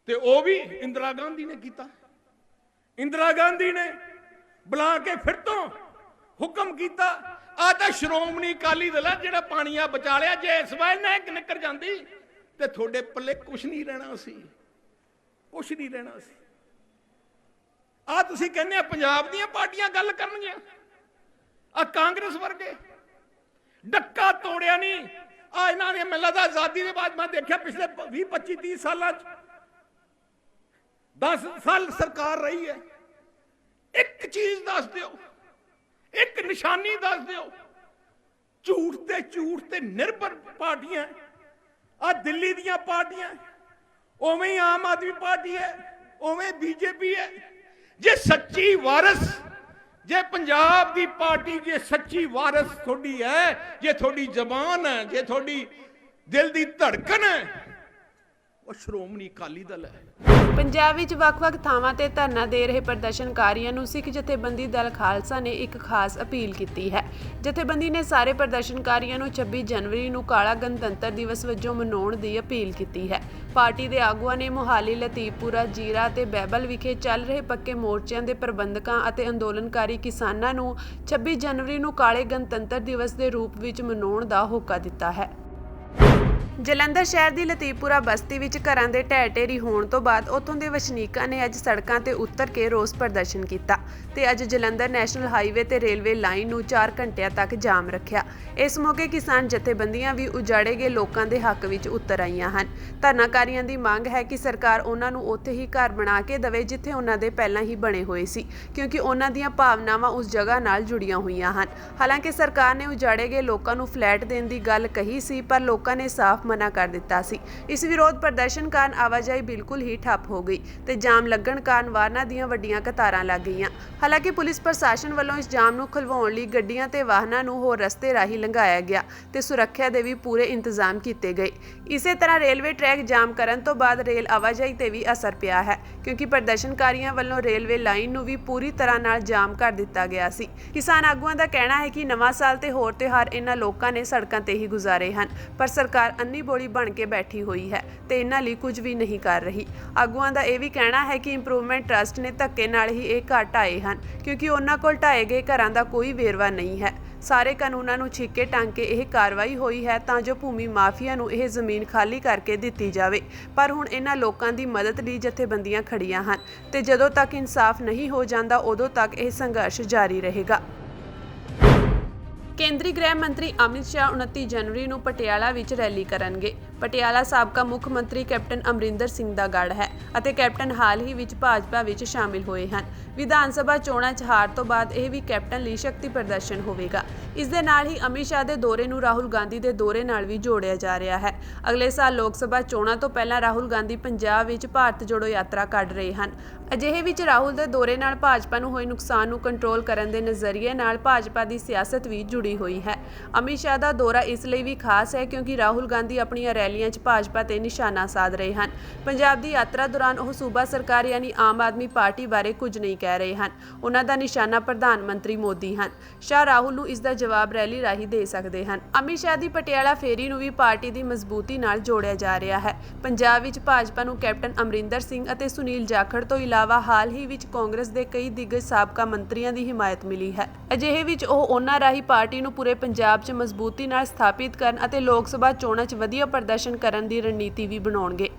ਤੇ ਉਹ ਵੀ ਇੰਦਰਾ ਗਾਂਧੀ ਨੇ ਕੀਤਾ। ਇੰਦਰਾ ਗਾਂਧੀ ਨੇ ਬੁਲਾ ਕੇ ਫਿਰ ਤੋਂ ਹੁਕਮ ਕੀਤਾ, ਆ ਤਾਂ ਸ਼੍ਰੋਮਣੀ ਅਕਾਲੀ ਦਲ ਹੈ ਜਿਹੜਾ ਪਾਣੀ ਆ ਬਚਾ ਲਿਆ। ਜੇ ਐਸਵਾਇਲ ਨਹਿਰ ਨਿਕਲ ਜਾਂਦੀ ਤੇ ਤੁਹਾਡੇ ਪੱਲੇ ਕੁਛ ਨਹੀਂ ਰਹਿਣਾ ਸੀ, ਕੁਛ ਨਹੀਂ ਰਹਿਣਾ ਸੀ। ਆ ਤੁਸੀਂ ਕਹਿੰਦੇ ਆ ਪੰਜਾਬ ਦੀਆਂ ਪਾਰਟੀਆਂ ਗੱਲ ਕਰਨਗੀਆਂ, ਆ ਕਾਂਗਰਸ ਵਰਗੇ ਡੱਕਾ ਤੋੜਿਆ ਨਹੀਂ। ਆ ਇਹਨਾਂ ਨੇ, ਮੈਨੂੰ ਲੱਗਦਾ ਆਜ਼ਾਦੀ ਦੇ ਬਾਅਦ ਮੈਂ ਦੇਖਿਆ ਪਿਛਲੇ 20 25 30 ਸਾਲਾਂ ਚ 10 ਸਾਲ ਸਰਕਾਰ ਰਹੀ ਹੈ, ਇੱਕ ਚੀਜ਼ ਦੱਸ ਦਿਓ, ਇੱਕ ਨਿਸ਼ਾਨੀ ਦੱਸ ਦਿਓ। ਝੂਠ ਤੇ ਨਿਰਭਰ ਪਾਰਟੀਆਂ, ਆ ਦਿੱਲੀ ਦੀਆਂ ਪਾਰਟੀਆਂ, ਉਵੇਂ ਹੀ ਆਮ ਆਦਮੀ ਪਾਰਟੀ ਹੈ, ਉਵੇਂ ਬੀਜੇਪੀ ਹੈ। ਜੇ ਸੱਚੀ ਵਾਰਿਸ, ਜੇ ਪੰਜਾਬ ਦੀ ਪਾਰਟੀ ਜੇ ਸੱਚੀ ਵਾਰਿਸ ਤੁਹਾਡੀ ਹੈ, ਜੇ ਤੁਹਾਡੀ ਜ਼ਬਾਨ ਹੈ, ਜੇ ਤੁਹਾਡੀ ਦਿਲ ਦੀ ਧੜਕਣ ਹੈ, ਉਹ ਸ਼੍ਰੋਮਣੀ ਅਕਾਲੀ ਦਲ ਹੈ। ਪੰਜਾਬ ਵਿੱਚ ਵੱਖ-ਵੱਖ ਥਾਵਾਂ ਤੇ ਧਰਨਾ ਦੇ ਰਹੇ ਪ੍ਰਦਰਸ਼ਨਕਾਰੀਆਂ ਨੂੰ ਸਿੱਖ ਜਥੇਬੰਦੀ ਦਲ ਖਾਲਸਾ ਨੇ ਇੱਕ ਖਾਸ ਅਪੀਲ ਕੀਤੀ ਹੈ। ਜਥੇਬੰਦੀ ਨੇ ਸਾਰੇ ਪ੍ਰਦਰਸ਼ਨਕਾਰੀਆਂ ਨੂੰ 26 ਜਨਵਰੀ ਨੂੰ ਕਾਲਾ ਗਣਤੰਤਰ ਦਿਵਸ ਵਜੋਂ ਮਨਾਉਣ ਦੀ ਅਪੀਲ ਕੀਤੀ ਹੈ। ਪਾਰਟੀ ਦੇ ਆਗੂਆਂ ਨੇ ਮੁਹਾਲੀ, ਲਤੀਫਪੁਰਾ, ਜੀਰਾ ਤੇ ਬਹਿਬਲ ਵਿਖੇ ਚੱਲ ਰਹੇ ਪੱਕੇ ਮੋਰਚਿਆਂ ਦੇ ਪ੍ਰਬੰਧਕਾਂ ਅਤੇ ਅੰਦੋਲਨਕਾਰੀ ਕਿਸਾਨਾਂ ਨੂੰ 26 ਜਨਵਰੀ ਨੂੰ ਕਾਲੇ ਗਣਤੰਤਰ ਦਿਵਸ ਦੇ ਰੂਪ ਵਿੱਚ ਮਨਾਉਣ ਦਾ ਹੋਕਾ ਦਿੱਤਾ ਹੈ। ਜਲੰਧਰ ਸ਼ਹਿਰ ਦੀ ਲਤੀਫਪੁਰਾ ਬਸਤੀ ਵਿੱਚ ਘਰਾਂ ਦੇ ਢਹਿ ਢੇਰੀ ਹੋਣ ਤੋਂ ਬਾਅਦ ਉੱਥੋਂ ਦੇ ਵਸਨੀਕਾਂ ਨੇ ਅੱਜ ਸੜਕਾਂ ਤੇ ਉਤਰ ਕੇ ਰੋਸ ਪ੍ਰਦਰਸ਼ਨ ਕੀਤਾ ਤੇ ਅੱਜ ਜਲੰਧਰ ਨੈਸ਼ਨਲ ਹਾਈਵੇ ਤੇ ਰੇਲਵੇ ਲਾਈਨ ਨੂੰ 4 ਘੰਟਿਆਂ ਤੱਕ ਜਾਮ ਰੱਖਿਆ। ਇਸ ਮੌਕੇ ਕਿਸਾਨ ਜਥੇਬੰਦੀਆਂ ਵੀ ਉਜਾੜੇ ਗਏ ਲੋਕਾਂ ਦੇ ਹੱਕ ਵਿੱਚ ਉਤਰ ਆਈਆਂ ਹਨ। ਧਰਨਾਕਾਰੀਆਂ ਦੀ ਮੰਗ ਹੈ ਕਿ ਸਰਕਾਰ ਉਹਨਾਂ ਨੂੰ ਉੱਥੇ ਹੀ ਘਰ ਬਣਾ ਕੇ ਦੇਵੇ ਜਿੱਥੇ ਉਹਨਾਂ ਦੇ ਪਹਿਲਾਂ ਹੀ ਬਣੇ ਹੋਏ ਸੀ, ਕਿਉਂਕਿ ਉਹਨਾਂ ਦੀਆਂ ਭਾਵਨਾਵਾਂ ਉਸ ਜਗ੍ਹਾ ਨਾਲ ਜੁੜੀਆਂ ਹੋਈਆਂ ਹਨ। ਹਾਲਾਂਕਿ ਸਰਕਾਰ ਨੇ ਉਜਾੜੇ ਗਏ ਲੋਕਾਂ ਨੂੰ ਫਲੈਟ ਦੇਣ ਦੀ ਗੱਲ ਕਹੀ ਸੀ, ਪਰ ਲੋਕਾਂ ਨੇ ਸਾਫ਼ ਮਨਾ ਕਰ ਦਿੱਤਾ ਸੀ। ਇਸ ਵਿਰੋਧ ਪ੍ਰਦਰਸ਼ਨ ਕਾਰਨ ਆਵਾਜਾਈ ਬਿਲਕੁਲ ਹੀ ਠੱਪ ਹੋ ਗਈ ਤੇ ਜਾਮ ਲੱਗਣ ਕਾਰਨ ਵਾਹਨਾਂ ਦੀਆਂ ਵੱਡੀਆਂ ਕਤਾਰਾਂ ਲੱਗ ਗਈਆਂ। ਹਾਲਾਂਕਿ ਪੁਲਿਸ ਪ੍ਰਸ਼ਾਸਨ ਵੱਲੋਂ ਇਸ ਜਾਮ ਨੂੰ ਖੁਲਵਾਉਣ ਲਈ ਗੱਡੀਆਂ ਤੇ ਵਾਹਨਾਂ ਨੂੰ ਹੋਰ ਰਸਤੇ ਰਾਹੀਂ ਲੰਘਾਇਆ ਗਿਆ ਤੇ ਸੁਰੱਖਿਆ ਦੇ ਵੀ ਪੂਰੇ ਇੰਤਜ਼ਾਮ ਕੀਤੇ ਗਏ। ਇਸੇ ਤਰ੍ਹਾਂ ਰੇਲਵੇ ਟਰੈਕ ਜਾਮ ਕਰਨ ਤੋਂ ਬਾਅਦ ਰੇਲ ਆਵਾਜਾਈ ਤੇ ਵੀ ਅਸਰ ਪਿਆ ਹੈ, ਕਿਉਂਕਿ ਪ੍ਰਦਰਸ਼ਨਕਾਰੀਆਂ ਵੱਲੋਂ ਰੇਲਵੇ ਲਾਈਨ ਨੂੰ ਵੀ ਪੂਰੀ ਤਰ੍ਹਾਂ ਨਾਲ ਜਾਮ ਕਰ ਦਿੱਤਾ ਗਿਆ ਸੀ। ਕਿਸਾਨ ਆਗੂਆਂ ਦਾ ਕਹਿਣਾ ਹੈ ਕਿ ਨਵਾਂ ਸਾਲ ਤੇ ਹੋਰ ਤਿਉਹਾਰ ਇਹਨਾਂ ਲੋਕਾਂ ਨੇ ਸੜਕਾਂ ਤੇ ਹੀ ਗੁਜ਼ਾਰੇ ਹਨ, ਪਰ ਸਰਕਾਰ ਅੰਨੀ ਬੋਲੀ ਬਣ ਕੇ ਬੈਠੀ ਹੋਈ ਹੈ ਤੇ ਇਹਨਾਂ ਲਈ ਕੁਝ ਵੀ ਨਹੀਂ ਕਰ ਰਹੀ। ਆਗੂਆਂ ਦਾ ਇਹ ਵੀ ਕਹਿਣਾ ਹੈ ਕਿ ਇੰਪਰੂਵਮੈਂਟ ਟਰਸਟ ਨੇ ਧੱਕੇ ਨਾਲ ਹੀ ਇਹ ਘਰ ਢਾਏ ਹਨ, ਕਿਉਂਕਿ ਉਹਨਾਂ ਕੋਲ ਢਾਏ ਗਏ ਘਰਾਂ ਦਾ ਕੋਈ ਵੇਰਵਾ ਨਹੀਂ ਹੈ। ਸਾਰੇ ਕਾਨੂੰਨਾਂ ਨੂੰ ਛਿੱਕੇ ਟੰਗ ਕੇ ਇਹ ਕਾਰਵਾਈ ਹੋਈ ਹੈ ਤਾਂ ਜੋ ਭੂਮੀ ਮਾਫੀਆ ਨੂੰ ਇਹ ਜ਼ਮੀਨ ਖਾਲੀ ਕਰਕੇ ਦਿੱਤੀ ਜਾਵੇ, ਪਰ ਹੁਣ ਇਹਨਾਂ ਲੋਕਾਂ ਦੀ ਮਦਦ ਲਈ ਜਥੇਬੰਦੀਆਂ ਖੜੀਆਂ ਹਨ ਤੇ ਜਦੋਂ ਤੱਕ ਇਨਸਾਫ ਨਹੀਂ ਹੋ ਜਾਂਦਾ ਉਦੋਂ ਤੱਕ ਇਹ ਸੰਘਰਸ਼ ਜਾਰੀ ਰਹੇਗਾ। ਕੇਂਦਰੀ ਗ੍ਰਹਿ ਮੰਤਰੀ ਅਮਿਤ ਸ਼ਾਹ 29 ਜਨਵਰੀ ਨੂੰ ਪਟਿਆਲਾ ਵਿੱਚ ਰੈਲੀ ਕਰਨਗੇ। ਪਟਿਆਲਾ ਸਾਬਕਾ ਮੁੱਖ ਮੰਤਰੀ ਕੈਪਟਨ ਅਮਰਿੰਦਰ ਸਿੰਘ ਦਾ ਗੜ੍ਹ ਹੈ ਅਤੇ ਕੈਪਟਨ ਹਾਲ ਹੀ ਵਿੱਚ ਭਾਜਪਾ ਵਿੱਚ ਸ਼ਾਮਿਲ ਹੋਏ ਹਨ। ਵਿਧਾਨ ਸਭਾ ਚੋਣਾਂ 'ਚ ਹਾਰ ਤੋਂ ਬਾਅਦ ਇਹ ਵੀ ਕੈਪਟਨ ਲਈ ਸ਼ਕਤੀ ਪ੍ਰਦਰਸ਼ਨ ਹੋਵੇਗਾ। ਇਸ ਦੇ ਨਾਲ ਹੀ ਅਮਿਤ ਸ਼ਾਹ ਦੇ ਦੌਰੇ ਨੂੰ ਰਾਹੁਲ ਗਾਂਧੀ ਦੇ ਦੌਰੇ ਨਾਲ ਵੀ ਜੋੜਿਆ ਜਾ ਰਿਹਾ ਹੈ। ਅਗਲੇ ਸਾਲ ਲੋਕ ਸਭਾ ਚੋਣਾਂ ਤੋਂ ਪਹਿਲਾਂ ਰਾਹੁਲ ਗਾਂਧੀ ਪੰਜਾਬ ਵਿੱਚ ਭਾਰਤ ਜੋੜੋ ਯਾਤਰਾ ਕੱਢ ਰਹੇ ਹਨ। ਅਜਿਹੇ ਵਿੱਚ ਰਾਹੁਲ ਦੇ ਦੌਰੇ ਨਾਲ ਭਾਜਪਾ ਨੂੰ ਹੋਏ ਨੁਕਸਾਨ ਨੂੰ ਕੰਟਰੋਲ ਕਰਨ ਦੇ ਨਜ਼ਰੀਏ ਨਾਲ ਭਾਜਪਾ ਦੀ ਸਿਆਸਤ ਵੀ ਜੁੜੀ ਹੋਈ ਹੈ। ਅਮਿਤ ਸ਼ਾਹ ਦਾ ਦੌਰਾ ਇਸ ਲਈ ਵੀ ਖਾਸ ਹੈ ਕਿਉਂਕਿ ਰਾਹੁਲ ਗਾਂਧੀ ਆਪਣੀਆਂ ਰੈਲੀਆਂ 'ਚ ਭਾਜਪਾ ਤੇ ਨਿਸ਼ਾਨਾ ਸਾਧ ਰਹੇ ਹਨ ਪੰਜਾਬ ਦੀ ਯਾਤਰਾ ਦੌਰਾਨ ਉਹ ਸੂਬਾ ਸਰਕਾਰ ਯਾਨੀ ਆਮ ਆਦਮੀ ਪਾਰਟੀ ਬਾਰੇ ਕੁਝ ਨਹੀਂ ਕਹਿ ਰਹੇ ਹਨ। ਉਹਨਾਂ ਦਾ ਨਿਸ਼ਾਨਾ ਪ੍ਰਧਾਨ ਮੰਤਰੀ ਮੋਦੀ ਹਨ। ਸ਼ਾਹ ਰਾਹੁਲ ਨੂੰ ਇਸ ਦਾ ਜਵਾਬ ਰੈਲੀ ਰਾਹੀਂ ਦੇ ਸਕਦੇ ਹਨ। ਅਮਿਤ ਸ਼ਾਹ ਦੀ ਪਟਿਆਲਾ ਫੇਰੀ ਨੂੰ ਵੀ ਪਾਰਟੀ ਦੀ ਮਜ਼ਬੂਤੀ ਨਾਲ ਜੋੜਿਆ ਜਾ ਰਿਹਾ ਹੈ। ਪੰਜਾਬ ਵਿੱਚ ਭਾਜਪਾ ਨੂੰ ਕੈਪਟਨ ਅਮਰਿੰਦਰ ਸਿੰਘ ਅਤੇ ਸੁਨੀਲ ਜਾਖੜ ਤੋਂ ਇਲਾਵਾ ਹਾਲ ਹੀ ਵਿੱਚ ਕਾਂਗਰਸ ਦੇ ਕਈ ਦਿੱਗਜ ਸਾਬਕਾ ਮੰਤਰੀਆਂ ਦੀ ਹਮਾਇਤ ਮਿਲੀ ਹੈ। ਅਜਿਹੇ ਵਿੱਚ ਉਹ ਉਹਨਾਂ ਰਾਹੀਂ ਪਾਰਟੀ ਨੂੰ ਪੂਰੇ ਪੰਜਾਬ 'ਚ ਮਜ਼ਬੂਤੀ ਨਾਲ ਸਥਾਪਿਤ ਕਰਨ ਅਤੇ ਲੋਕ ਸਭਾ ਚੋਣਾਂ 'ਚ ਵਧੀਆ ਪ੍ਰਦਰਸ਼ਨ ਕਰਨ ਦੀ ਰਣਨੀਤੀ ਵੀ ਬਣਾਉਣਗੇ।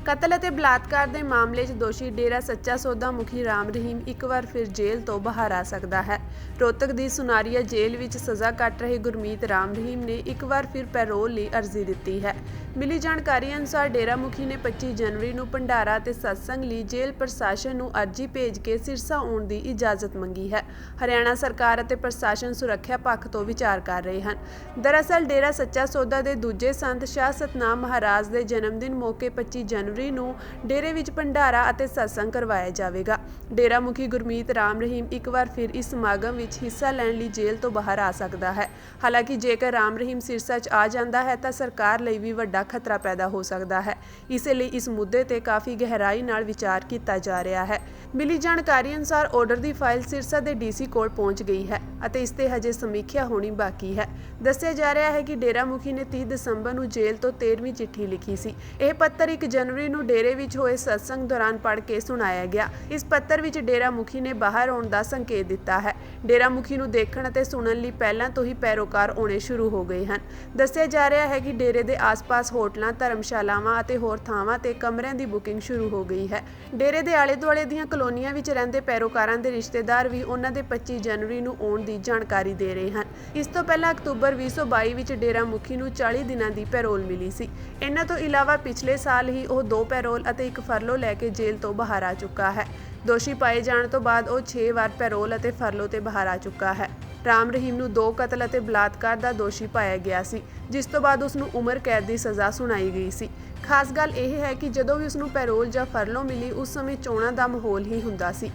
ਕਤਲ ਅਤੇ ਬਲਾਤਕਾਰ ਦੇ ਮਾਮਲੇ 'ਚ ਦੋਸ਼ੀ ਡੇਰਾ ਸੱਚਾ ਸੌਦਾ ਮੁਖੀ ਰਾਮ ਰਹੀਮ ਇੱਕ ਵਾਰ ਫਿਰ ਜੇਲ੍ਹ ਤੋਂ ਬਾਹਰ ਆ ਸਕਦਾ ਹੈ। ਰੋਹਤਕ ਦੀ ਸੁਨਾਰੀਆ ਜੇਲ੍ਹ ਵਿੱਚ ਸਜ਼ਾ ਕੱਟ ਰਹੇ ਗੁਰਮੀਤ ਰਾਮ ਰਹੀਮ ਨੇ ਇੱਕ ਵਾਰ ਫਿਰ ਪੈਰੋਲ ਲਈ ਅਰਜ਼ੀ ਦਿੱਤੀ ਹੈ। ਮਿਲੀ ਜਾਣਕਾਰੀ ਅਨੁਸਾਰ ਡੇਰਾ ਮੁਖੀ ਨੇ 25 ਜਨਵਰੀ ਨੂੰ ਭੰਡਾਰਾ ਅਤੇ ਸਤਸੰਗ ਲਈ ਜੇਲ੍ਹ ਪ੍ਰਸ਼ਾਸਨ ਨੂੰ ਅਰਜ਼ੀ ਭੇਜ ਕੇ ਸਿਰਸਾ ਆਉਣ ਦੀ ਇਜਾਜ਼ਤ ਮੰਗੀ ਹੈ। ਹਰਿਆਣਾ ਸਰਕਾਰ ਅਤੇ ਪ੍ਰਸ਼ਾਸਨ ਸੁਰੱਖਿਆ ਪੱਖ ਤੋਂ ਵਿਚਾਰ ਕਰ ਰਹੇ ਹਨ। ਦਰਅਸਲ ਡੇਰਾ ਸੱਚਾ ਸੌਦਾ ਦੇ ਦੂਜੇ ਸੰਤ ਸ਼ਾਹ ਸਤਨਾਮ ਮਹਾਰਾਜ ਦੇ ਜਨਮ ਦਿਨ ਮੌਕੇ 25 ਜਨਵਰੀ ਨੂੰ ਡੇਰੇ ਵਿੱਚ ਭੰਡਾਰਾ ਅਤੇ ਸਤਸੰਗ ਕਰਵਾਇਆ ਜਾਵੇਗਾ। ਡੇਰਾ ਮੁਖੀ ਗੁਰਮੀਤ ਰਾਮ ਰਹੀਮ ਇੱਕ ਵਾਰ ਫਿਰ ਇਸ ਸਮਾਗਮ ਵਿੱਚ ਹਿੱਸਾ ਲੈਣ ਲਈ ਜੇਲ੍ਹ ਤੋਂ ਬਾਹਰ ਆ ਸਕਦਾ ਹੈ। ਹਾਲਾਂਕਿ ਜੇਕਰ ਰਾਮ ਰਹੀਮ ਸਿਰਸਾ 'ਚ ਆ ਜਾਂਦਾ ਹੈ ਤਾਂ ਸਰਕਾਰ ਲਈ ਵੀ ਵੱਡਾ ਖਤਰਾ ਪੈਦਾ ਹੋ ਸਕਦਾ ਹੈ। ਇਸੇ ਲਈ ਇਸ ਮੁੱਦੇ ਤੇ ਕਾਫੀ ਗਹਿਰਾਈ ਨਾਲ ਵਿਚਾਰ ਕੀਤਾ ਜਾ ਰਿਹਾ ਹੈ। ਮਿਲੀ ਜਾਣਕਾਰੀ ਅਨੁਸਾਰ ਆਰਡਰ ਦੀ ਫਾਈਲ ਸਿਰਸਾ ਦੇ ਡੀਸੀ ਕੋਲ ਪਹੁੰਚ ਗਈ ਹੈ ਅਤੇ ਇਸ ਤੇ ਹਜੇ ਸਮੀਖਿਆ ਹੋਣੀ ਬਾਕੀ ਹੈ। ਦੱਸਿਆ ਜਾ ਰਿਹਾ ਹੈ ਕਿ ਡੇਰਾ ਮੁਖੀ ਨੇ 30 ਦਸੰਬਰ ਨੂੰ ਜੇਲ੍ਹ ਤੋਂ 13ਵੀਂ ਚਿੱਠੀ ਲਿਖੀ ਸੀ। ਇਹ ਪੱਤਰ 1 ਜਨਵਰੀ ਨੂੰ ਡੇਰੇ ਵਿੱਚ ਹੋਏ ਸਤਸੰਗ ਦੌਰਾਨ ਪੜ੍ਹ ਕੇ ਸੁਣਾਇਆ ਗਿਆ। ਇਸ ਪੱਤਰ ਵਿੱਚ ਡੇਰਾ ਮੁਖੀ ਨੇ ਬਾਹਰ ਆਉਣ ਦਾ ਸੰਕੇਤ ਦਿੱਤਾ ਹੈ। ਡੇਰਾ ਮੁਖੀ ਨੂੰ ਦੇਖਣ ਅਤੇ ਸੁਣਨ ਲਈ ਪਹਿਲਾਂ ਤੋਂ ਹੀ ਪੈਰੋਕਾਰ ਆਉਣੇ ਸ਼ੁਰੂ ਹੋ ਗਏ ਹਨ। ਦੱਸਿਆ ਜਾ ਰਿਹਾ ਹੈ ਕਿ ਡੇਰੇ ਦੇ ਆਸ-ਪਾਸ ਹੋਟਲਾਂ, ਧਰਮਸ਼ਾਲਾਵਾਂ ਅਤੇ ਹੋਰ ਥਾਵਾਂ ਤੇ ਕਮਰਿਆਂ ਦੀ ਬੁਕਿੰਗ ਸ਼ੁਰੂ ਹੋ ਗਈ ਹੈ। ਡੇਰੇ ਦੇ ਆਲੇ-ਦੁਆਲੇ ਦੀਆਂ ਕਲੋਨੀਆਂ ਵਿੱਚ ਰਹਿੰਦੇ ਪੈਰੋਕਾਰਾਂ ਦੇ ਰਿਸ਼ਤੇਦਾਰ ਵੀ ਉਹਨਾਂ ਦੇ 25 ਜਨਵਰੀ ਨੂੰ ਆਉਣ ਦੀ ਜਾਣਕਾਰੀ ਦੇ ਰਹੇ ਹਨ। ਇਸ ਤੋਂ ਪਹਿਲਾਂ ਅਕਤੂਬਰ 2022 ਵਿੱਚ ਡੇਰਾ ਮੁਖੀ ਨੂੰ 40 ਦਿਨਾਂ ਦੀ ਪੈਰੋਲ ਮਿਲੀ ਸੀ। ਇਹਨਾਂ ਤੋਂ ਇਲਾਵਾ ਪਿਛਲੇ ਸਾਲ ਹੀ ਉਹ 2 ਪੈਰੋਲ ਅਤੇ 1 ਫਰਲੋ ਲੈ ਕੇ ਜੇਲ੍ਹ ਤੋਂ ਬਾਹਰ ਆ ਚੁੱਕਾ ਹੈ। ਦੋਸ਼ੀ ਪਾਏ ਜਾਣ ਤੋਂ ਬਾਅਦ ਉਹ 6 ਵਾਰ ਪੈਰੋਲ ਅਤੇ ਫਰਲੋ ਤੇ ਬਾਹਰ ਆ ਚੁੱਕਾ ਹੈ। ਰਾਮ ਰਹੀਮ ਨੂੰ 2 ਕਤਲ ਅਤੇ ਬਲਾਤਕਾਰ ਦਾ ਦੋਸ਼ੀ ਪਾਇਆ ਗਿਆ ਸੀ, ਜਿਸ ਤੋਂ ਬਾਅਦ ਉਸ ਨੂੰ ਉਮਰ ਕੈਦ ਦੀ ਸਜ਼ਾ ਸੁਣਾਈ ਗਈ ਸੀ। ਖਾਸ ਗੱਲ ਇਹ ਹੈ ਕਿ ਜਦੋਂ ਵੀ ਉਸ ਨੂੰ ਪੈਰੋਲ ਜਾਂ ਫਰਲੋ ਮਿਲੀ ਉਸ ਸਮੇਂ ਚੋਣਾਂ ਦਾ ਮਾਹੌਲ ਹੀ ਹੁੰਦਾ ਸੀ।